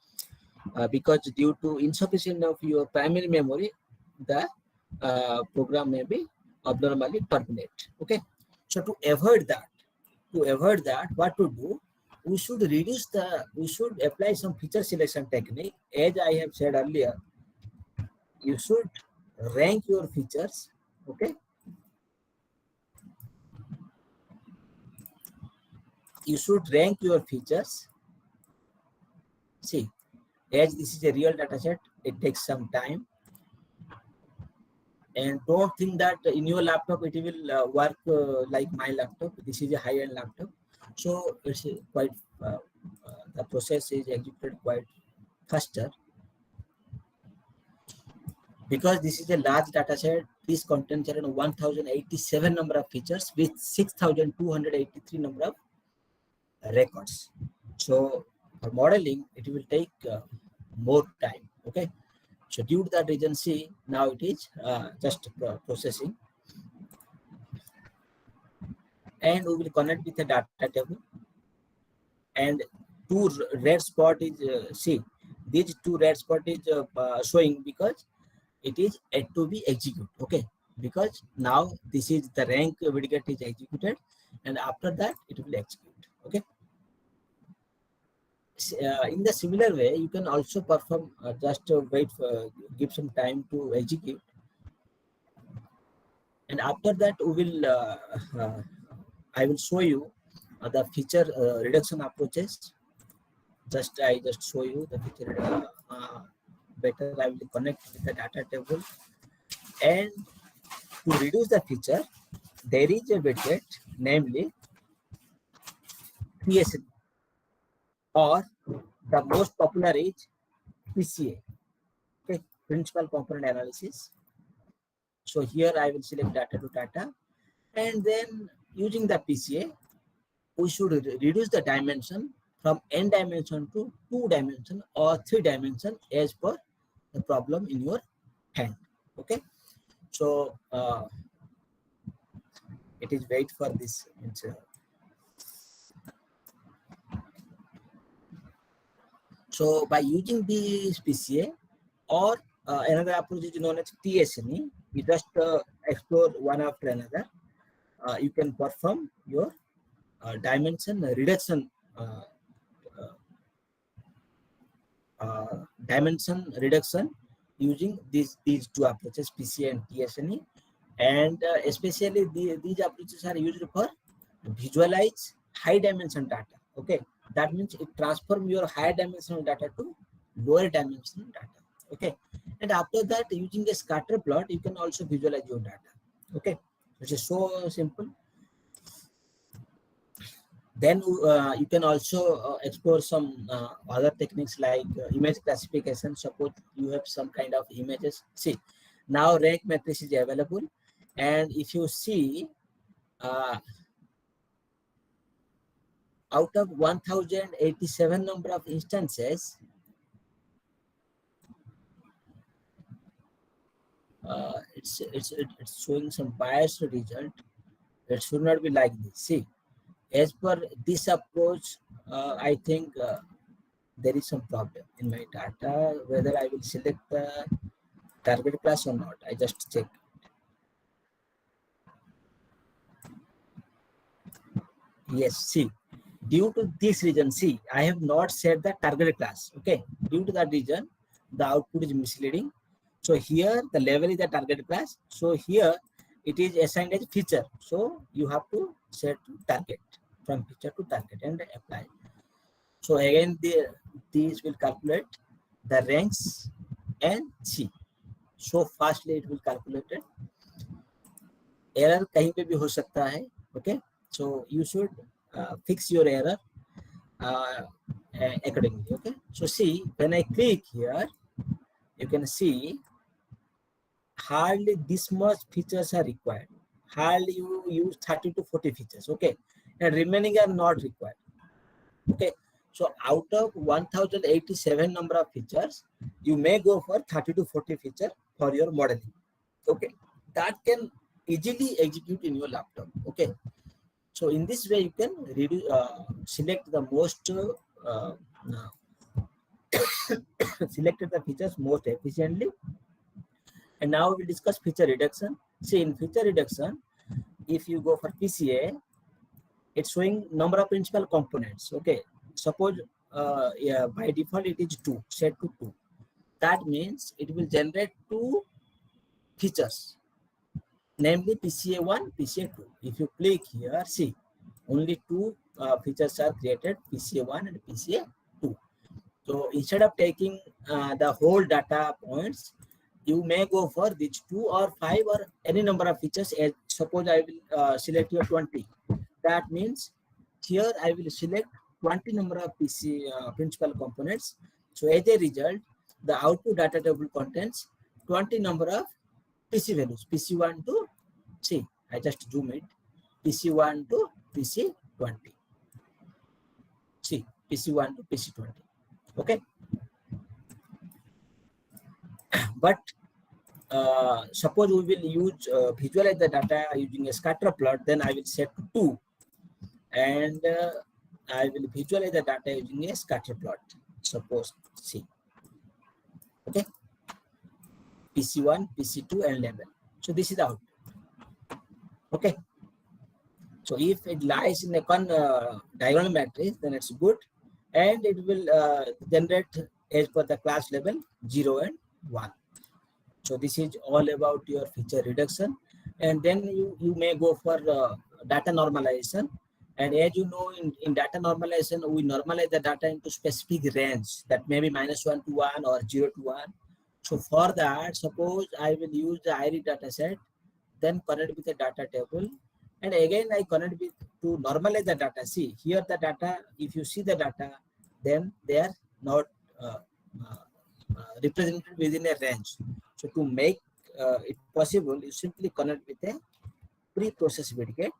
because due to insufficient of your primary memory, the program may be abnormally terminate. Okay, so to avoid that, what to do? We should apply some feature selection technique. As I have said earlier, you should rank your features. Okay, you should rank your features. See, as this is a real data set, it takes some time. And don't think that in your laptop it will work like my laptop. This is a high-end laptop, so it's quite the process is executed quite faster. Because this is a large data set, this contains around 1087 number of features with 6283 number of records. So for modeling, it will take more time. Okay, so due to that reason, see, now it is just processing, and we will connect with the data table. And two red spot is see, these two red spot is showing because it is yet to be executed. Okay, because now this is the rank widget is executed, and after that it will execute. Okay, in the similar way, you can also perform just wait for, give some time to execute, and after that we will I will show you the feature reduction approaches. I just show you the feature better. I will connect with the data table, and to reduce the feature, there is a widget, namely PSE, or the most popular is PCA. Okay, principal component analysis. So here I will select data to data, and then using the PCA, we should reduce the dimension from n dimension to 2 dimension or 3 dimension as per the problem in your hand. Okay, so it is wait for this. So by using this PCA, or another approach is known as TSNE, you just explore one after another. You can perform your dimension reduction using these two approaches, PCA and TSNE. And especially these approaches are used for visualize high dimension data. Okay, that means it transform your higher dimensional data to lower dimensional data. Okay, and after that, using a scatter plot, you can also visualize your data. Okay, which is so simple. Then you can also explore some other techniques like image classification. Suppose you have some kind of images. See, now rank matrix is available, and if you see out of 1087 number of instances, it's showing some biased result. It should not be like this. See, as per this approach, I think there is some problem in my data, whether I will select the target class or not. I just check. Yes, see, due to this reason, see, I have not set the target class. Okay, due to that reason, the output is misleading. So here the level is the target class. So here it is assigned as feature. So you have to set target, from feature to target, and apply. So again, these will calculate the ranks and see. So fastly it will calculate it. Error कहीं पे भी हो सकता है. Okay, so you should fix your error accordingly. Okay, so see, when I click here, you can see hardly this much features are required. Hardly you use 30 to 40 features. Okay, and remaining are not required. Okay, So out of 1087 number of features, you may go for 30 to 40 feature for your modeling. Okay, that can easily execute in your laptop. Okay, so in this way you can reduce, select the most selected the features most efficiently. And now we'll discuss feature reduction. See, in feature reduction, if you go for PCA, it's showing number of principal components. Okay, suppose yeah, by default it is 2, set to 2. That means it will generate 2 features, namely PCA1, PCA2. If you click here, see, only 2 features are created, PCA1 and PCA2. So instead of taking the whole data points, you may go for these 2 or 5 or any number of features. As suppose I will select here 20. That means here I will select 20 number of PC principal components. So as a result, the output data table contains 20 number of PC values, PC1 to, see, I just zoom it, PC1 to PC20. See, PC1 to PC20. Okay. But suppose we will use visualize the data using a scatter plot, then I will set to 2, and I will visualize the data using a scatter plot. Suppose C. Okay, PC1, PC2, and level. So this is the output. Okay. So if it lies in a diagonal matrix, then it's good, and it will generate as per the class level 0 and 1. So this is all about your feature reduction. And then you may go for data normalization. And as you know, in data normalization, we normalize the data into specific range, that may be -1 to 1 or 0 to 1. So for that, suppose I will use the IRI data set, then connect with the data table. And again, I connect with to normalize the data. See, here the data, if you see the data, then they are not represented within a range. So to make it possible, you simply connect with a pre-processed widget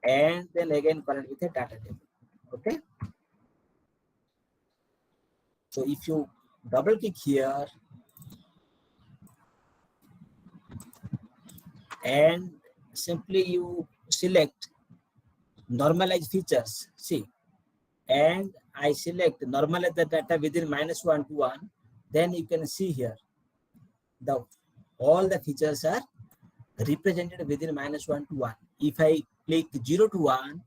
and then again connect with a data table. Okay. So if you double click here and simply you select normalize features, see, and I select normalize the data within -1 to 1, then you can see here all the features are represented within -1 to 1. If I click 0 to 1,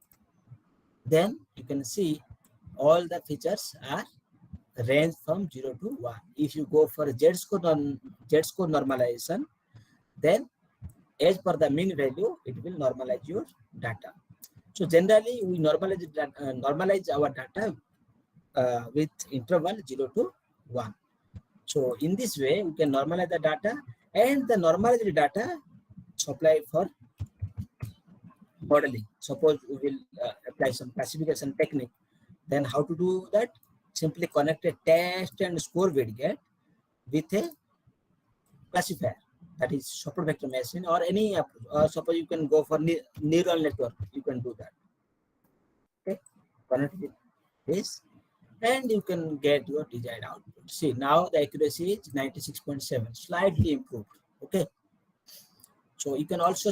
then you can see all the features are range from 0 to 1. If you go for Z-score normalization, then as per the mean value, it will normalize your data. So generally, we normalize our data with interval 0 to 1. So in this way, we can normalize the data, and the normalized data supply for modeling. Suppose we will apply some classification technique. Then how to do that? Simply connect a test and score widget with a classifier, that is support vector machine or any suppose you can go for neural network, you can do that. Okay, connect with this and you can get your desired output. See, now the accuracy is 96.7, slightly improved. Okay, so you can also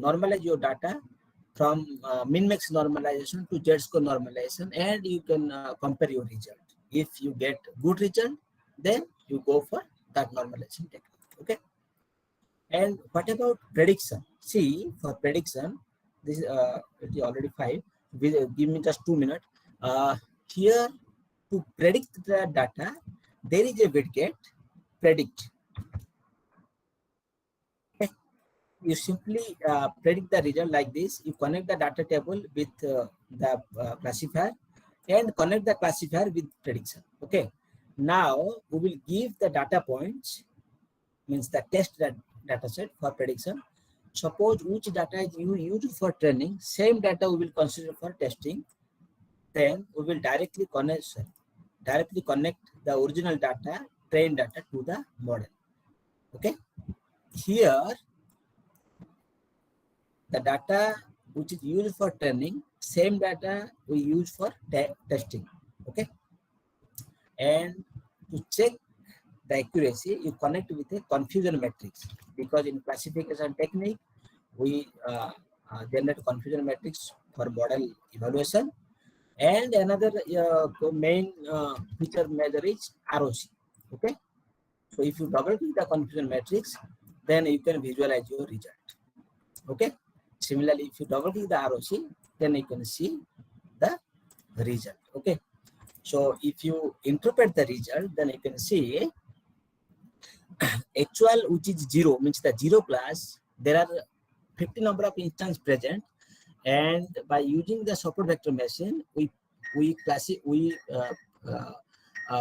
normalize your data from min-max normalization to Z-score normalization, and you can compare your result. If you get good result, then you go for that normalization technique. Okay. And what about prediction? See, for prediction, this is already 5. Give me just 2 minutes. Here, to predict the data, there is a widget, predict. Okay. You simply predict the result like this. You connect the data table with the classifier and connect the classifier with prediction. Okay. Now, we will give the data points, means the test data set for prediction. Suppose which data is you used for training, same data we will consider for testing. Then we will directly connect the original data, trained data, to the model. Okay. Here, the data which is used for training, same data we use for testing. Okay, and to check the accuracy, you connect with a confusion matrix, because in classification technique we generate confusion matrix for model evaluation. And another main feature measure is ROC. Okay, so if you double click the confusion matrix, then you can visualize your result. Okay, similarly, if you double click the ROC, then you can see the result. Okay, so if you interpret the result, then you can see actual, which is 0, means the 0 class, there are 50 number of instances present, and by using the support vector machine, we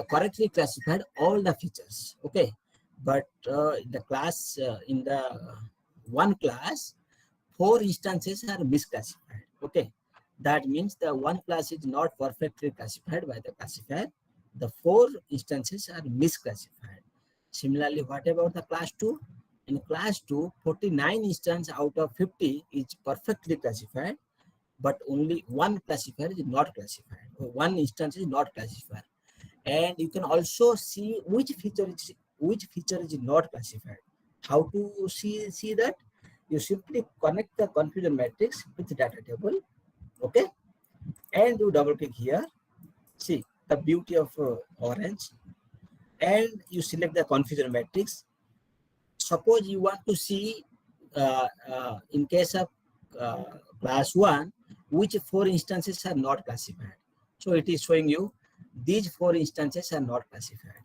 correctly classified all the features. Okay, but in the one class, 4 instances are misclassified. Okay, that means the one class is not perfectly classified by the classifier. The 4 instances are misclassified. Similarly, what about the class 2? In class 2, 49 instances out of 50 is perfectly classified, but only one classifier is not classified. One instance is not classified. And you can also see which feature is not classified. How to see that? You simply connect the confusion matrix with the data table. Okay, and you double click here. See the beauty of orange, and you select the confusion matrix. Suppose you want to see in case of class 1, which 4 instances are not classified. So it is showing you these 4 instances are not classified.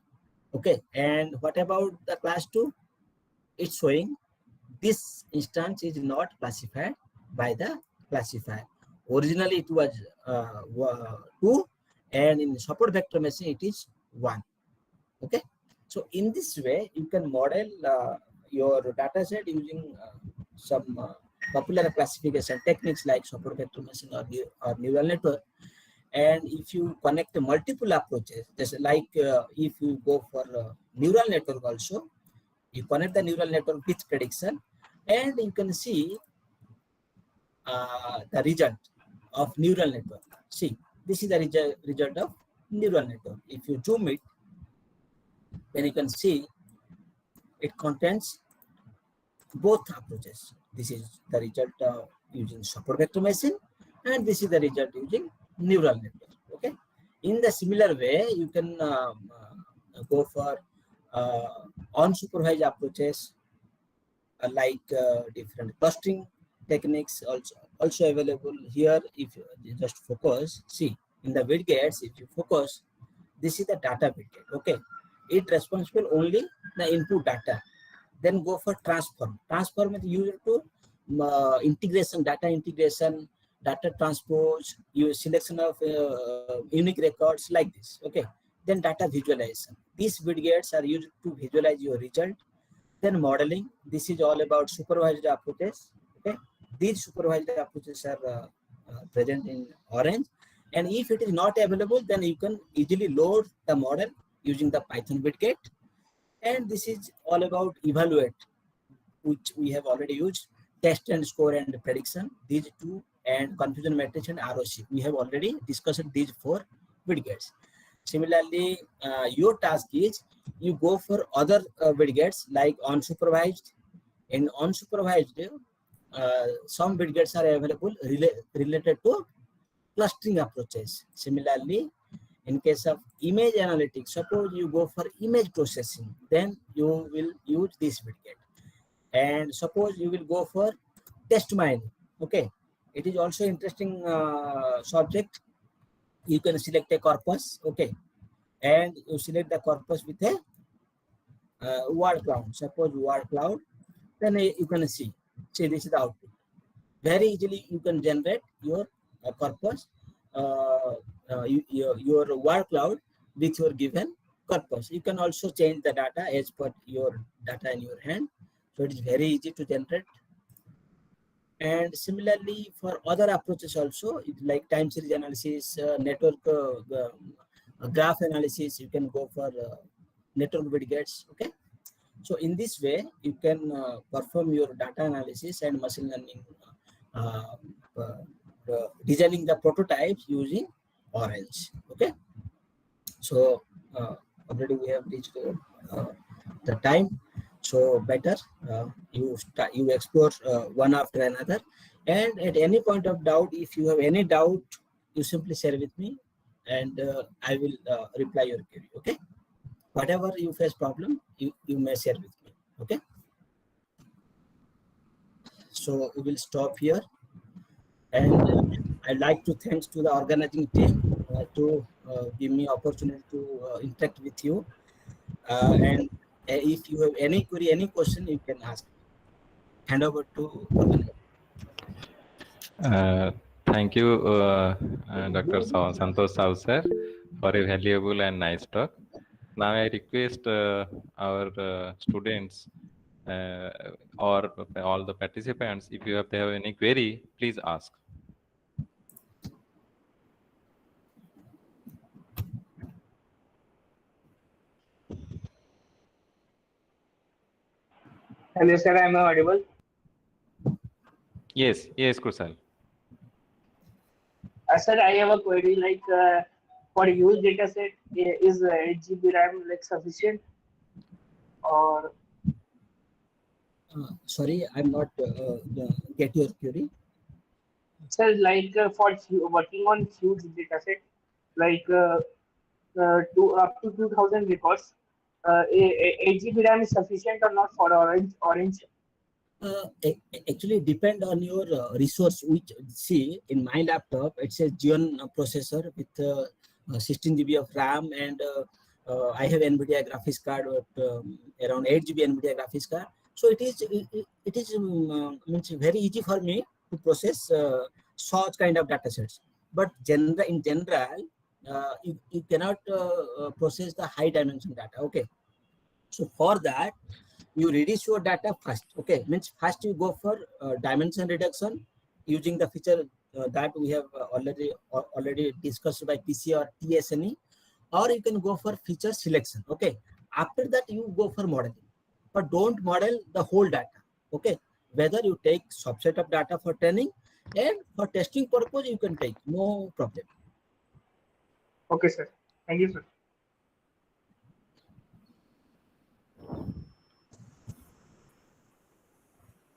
Okay, and what about the class 2? It's showing this instance is not classified by the classifier. Originally it was 2, and in support vector machine it is 1. Okay, so in this way you can model your data set using some popular classification techniques like support vector machine or neural network. And if you connect multiple approaches, just like if you go for neural network also, you connect the neural network with prediction, and you can see the result of neural network. See, this is the result of neural network. If you zoom it, then you can see it contains both approaches. This is the result using support vector machine, and this is the result using neural network. Okay, in the similar way, you can go for unsupervised approaches like different clustering techniques also available here. If you just focus, see in the weight gates, if you focus, this is the data weight gate. Okay, it responsible only the input data. Then go for transform. Transform is used to integration, data transpose, use selection of unique records like this. Okay, then data visualization. These widgets are used to visualize your result. Then modeling. This is all about supervised approaches. Okay, these supervised approaches are present in orange. And if it is not available, then you can easily load the model using the Python widget. And this is all about evaluate, which we have already used, test and score and prediction, these 2, and confusion matrix and ROC. We have already discussed these 4 widgets. Similarly, your task is you go for other widgets like unsupervised. In unsupervised, some widgets are available related to clustering approaches. Similarly, in case of image analytics, suppose you go for image processing, then you will use this widget. And suppose you will go for test mining. Okay, it is also interesting subject. You can select a corpus. Okay, and you select the corpus with a word cloud. Suppose word cloud, then you can see this is the output. Very easily you can generate your corpus, your word cloud with your given corpus. You can also change the data as per your data in your hand. So it is very easy to generate. And similarly for other approaches also, like time series analysis, network graph analysis, you can go for network widgets. Okay, so in this way you can perform your data analysis and machine learning, designing the prototypes using orange. Okay, So already we have reached the time. So better you explore one after another, and at any point of doubt, if you have any doubt, you simply share with me, and I will reply your query. Okay, whatever you face problem, you may share with me. Okay, so we will stop here, and I'd like to thanks to the organizing team to give me opportunity to interact with you. And if you have any query, any question, you can ask. Hand over to organizer.
Thank you, Dr. Santosh Sahu sir, for a valuable and nice talk. Now I request our students or all the participants, if they have any query, please ask.
Hello, sir. Am I audible?
Yes, yes, Kushal.
Sir, I have a query like for use data set, is 8 GB RAM like sufficient or
Sorry, I'm not get your query.
sir like for working on huge data set like to up to 2000 records, 8 GB RAM is sufficient or not for orange?
Actually depend on your resource. Which, see, in my laptop it says Xeon processor with 16 GB of RAM, and I have NVIDIA graphics card with around 8 GB NVIDIA graphics card. So it is means very easy for me to process such kind of data sets. But in general, you cannot process the high dimension data. Okay, so for that you reduce your data first. Okay, means first you go for dimension reduction using the feature that we have already discussed by PC or TSNE, or you can go for feature selection. Okay, after that you go for modeling, but don't model the whole data. Okay, whether you take subset of data for training and for testing purpose, you can take, no problem.
Okay, sir. Thank you, sir.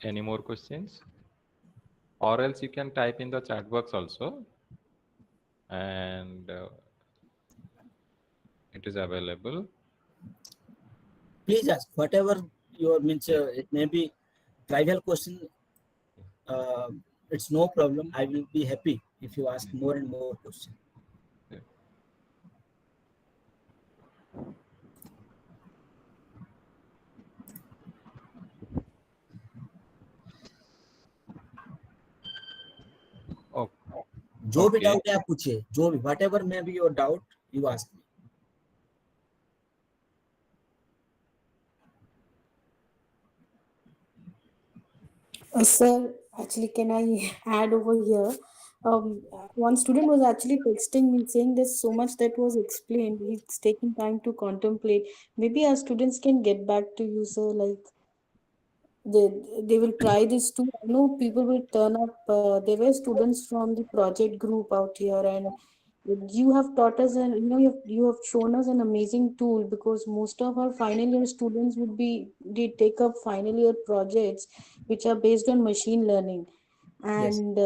Any more questions? Or else you can type in the chat box also, and it is available.
Please ask whatever your means. It may be trivial question. It's no problem. I will be happy if you ask more and more questions.
Oh,
जो भी
okay.
Doubt है आप पूछिए, जो भी whatever may be your doubt, you ask me.
Sir, actually, can I add over here? One student was actually texting me saying there's so much that was explained. He's taking time to contemplate. Maybe our students can get back to you, sir. Like they will try this too. I know people will turn up. There were students from the project group out here, and you have taught us, and you have shown us an amazing tool, because most of our final year students would be they take up final year projects which are based on machine learning,
Yes.
and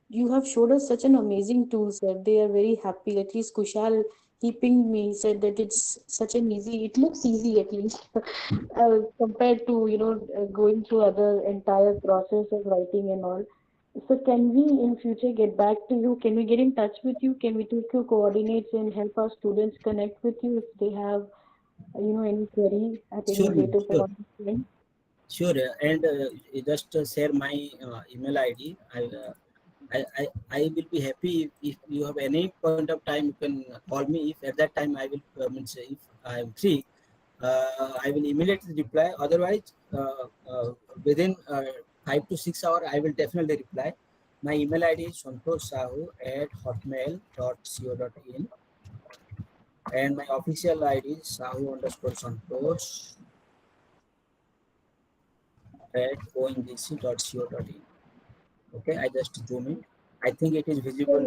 you have showed us such an amazing tool, sir. They are very happy. At least Kushal, he pinged me, said that it's such an easy. It looks easy at least compared to going through other entire process of writing and all. So can we in future get back to you? Can we get in touch with you? Can we take your coordinates and help our students connect with you if they have any query at any
Sure, ma'am.
later
Sure.
point of time?
Sure. And you just share my email ID. I will be happy if you have any point of time. You can call me. If at that time I will means if I am free, I will immediately reply. Otherwise, within 5 to 6 hours, I will definitely reply. My email ID is santoshsahu@hotmail.co.in, and my official ID is sahu_santosh@ongc.co.in. Okay, I just zoom in. I think it is
So,
visible.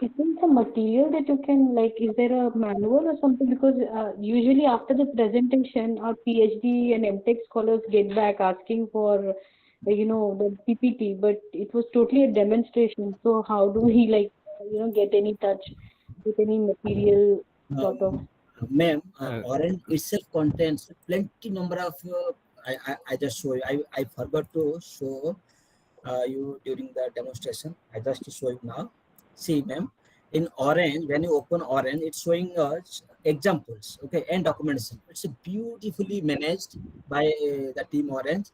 is there some material that you can like? Is there a manual or something? Because usually after the presentation, our PhD and MTech scholars get back asking for, the PPT, but it was totally a demonstration. So how do we like, get any touch with any material sort of?
Ma'am,
Uh,
orange itself contains plenty number of. I just show you. I forgot to show you during the demonstration. I just show you now. See, ma'am, in orange, when you open orange, it's showing examples, okay, and documentation. It's beautifully managed by the team orange.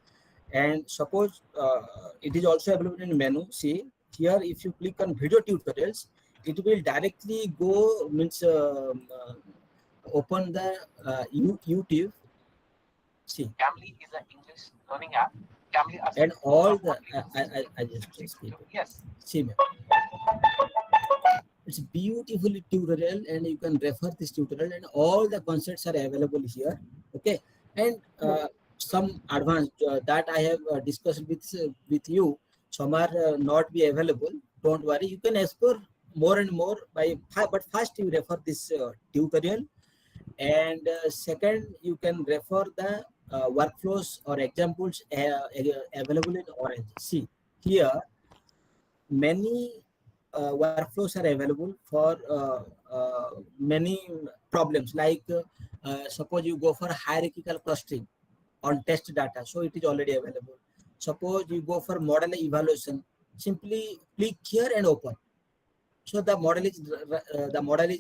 And suppose it is also available in menu. See here, if you click on video tutorials, it will directly go means open the YouTube. See, Camly is an English learning app. Camly and all the I just skip it. Yes. See, ma'am. It's beautifully tutorial, and you can refer this tutorial, and all the concepts are available here. Okay, and some advanced that I have discussed with you. Some are not be available. Don't worry. You can explore more and more by. But first you refer this tutorial, and second you can refer the workflows or examples available in orange. See here, many workflows are available for many problems, like suppose you go for hierarchical clustering on test data, so it is already available. Suppose you go for model evaluation, simply click here and open. So the model is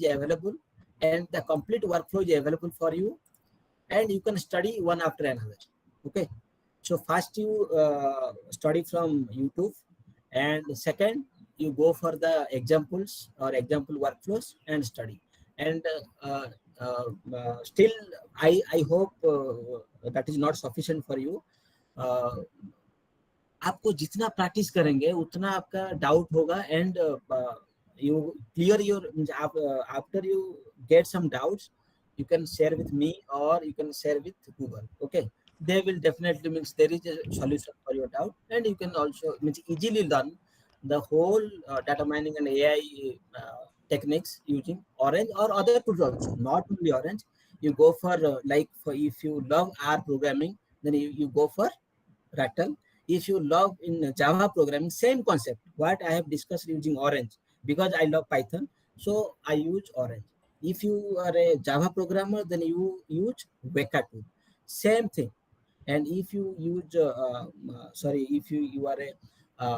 available, and the complete workflow is available for you, and you can study one after another. Okay, so first you study from YouTube, and second you go for the examples or example workflows and study. And still I hope that is not sufficient for you. आपको जितना practice करेंगे उतना आपका doubt होगा, and you clear your after you get some doubts, you can share with me or you can share with Google. Okay, they will definitely means there is a solution for your doubt, and you can also means easily learn the whole data mining and AI techniques using orange or other tools also, not only orange. You go for like for if you love R programming, then you go for Rattle. If you love in Java programming, same concept what I have discussed using orange, because I love Python, so I use orange. If you are a Java programmer, then you use Weka tool, same thing. And if you use sorry, if you are a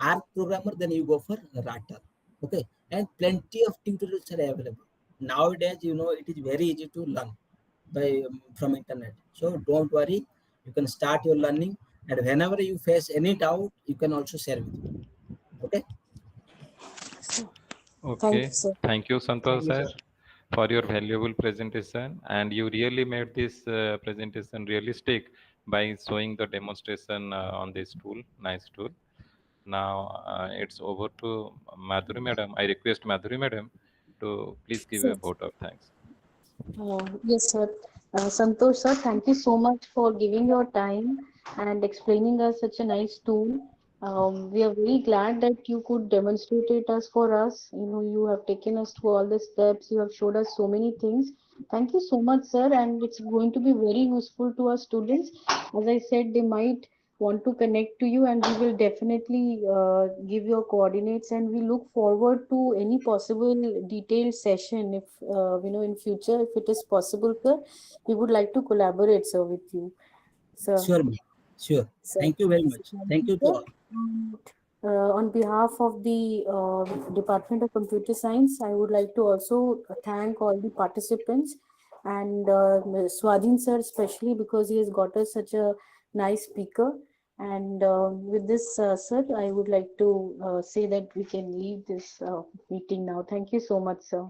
R programmer, then you go for Rattle. Okay, and plenty of tutorials are available nowadays. You know, it is very easy to learn by from internet. So don't worry, you can start your learning, and whenever you face any doubt, you can also share with me. Okay.
Thank
Okay,
you, sir.
thank you, Santosh
Thank you,
sir,
sir.
for your valuable presentation. And you really made this presentation realistic by showing the demonstration on this tool. Nice tool. Now it's over to Madhuri Madam. I request Madhuri Madam to please give a
Sure.
vote of thanks.
Yes, sir. Santosh, sir, thank you so much for giving your time and explaining us such a nice tool. We are very glad that you could demonstrate it as for us. You have taken us through all the steps. You have showed us so many things. Thank you so much, sir. And it's going to be very useful to our students. As I said, they might want to connect to you, and we will definitely give your coordinates, and we look forward to any possible detailed session if in future, if it is possible, sir. We would like to collaborate, sir, with you, sir.
Sure, ma'am. Sure.
Sir,
Thank you very
so
much.
thank
Thank
you,
you to
sir.
all.
And, on behalf of the Department of Computer Science, I would like to also thank all the participants, and Swadhin sir especially, because he has got us such a nice speaker. And with this, sir, I would like to say that we can leave this meeting now. Thank you so much, sir.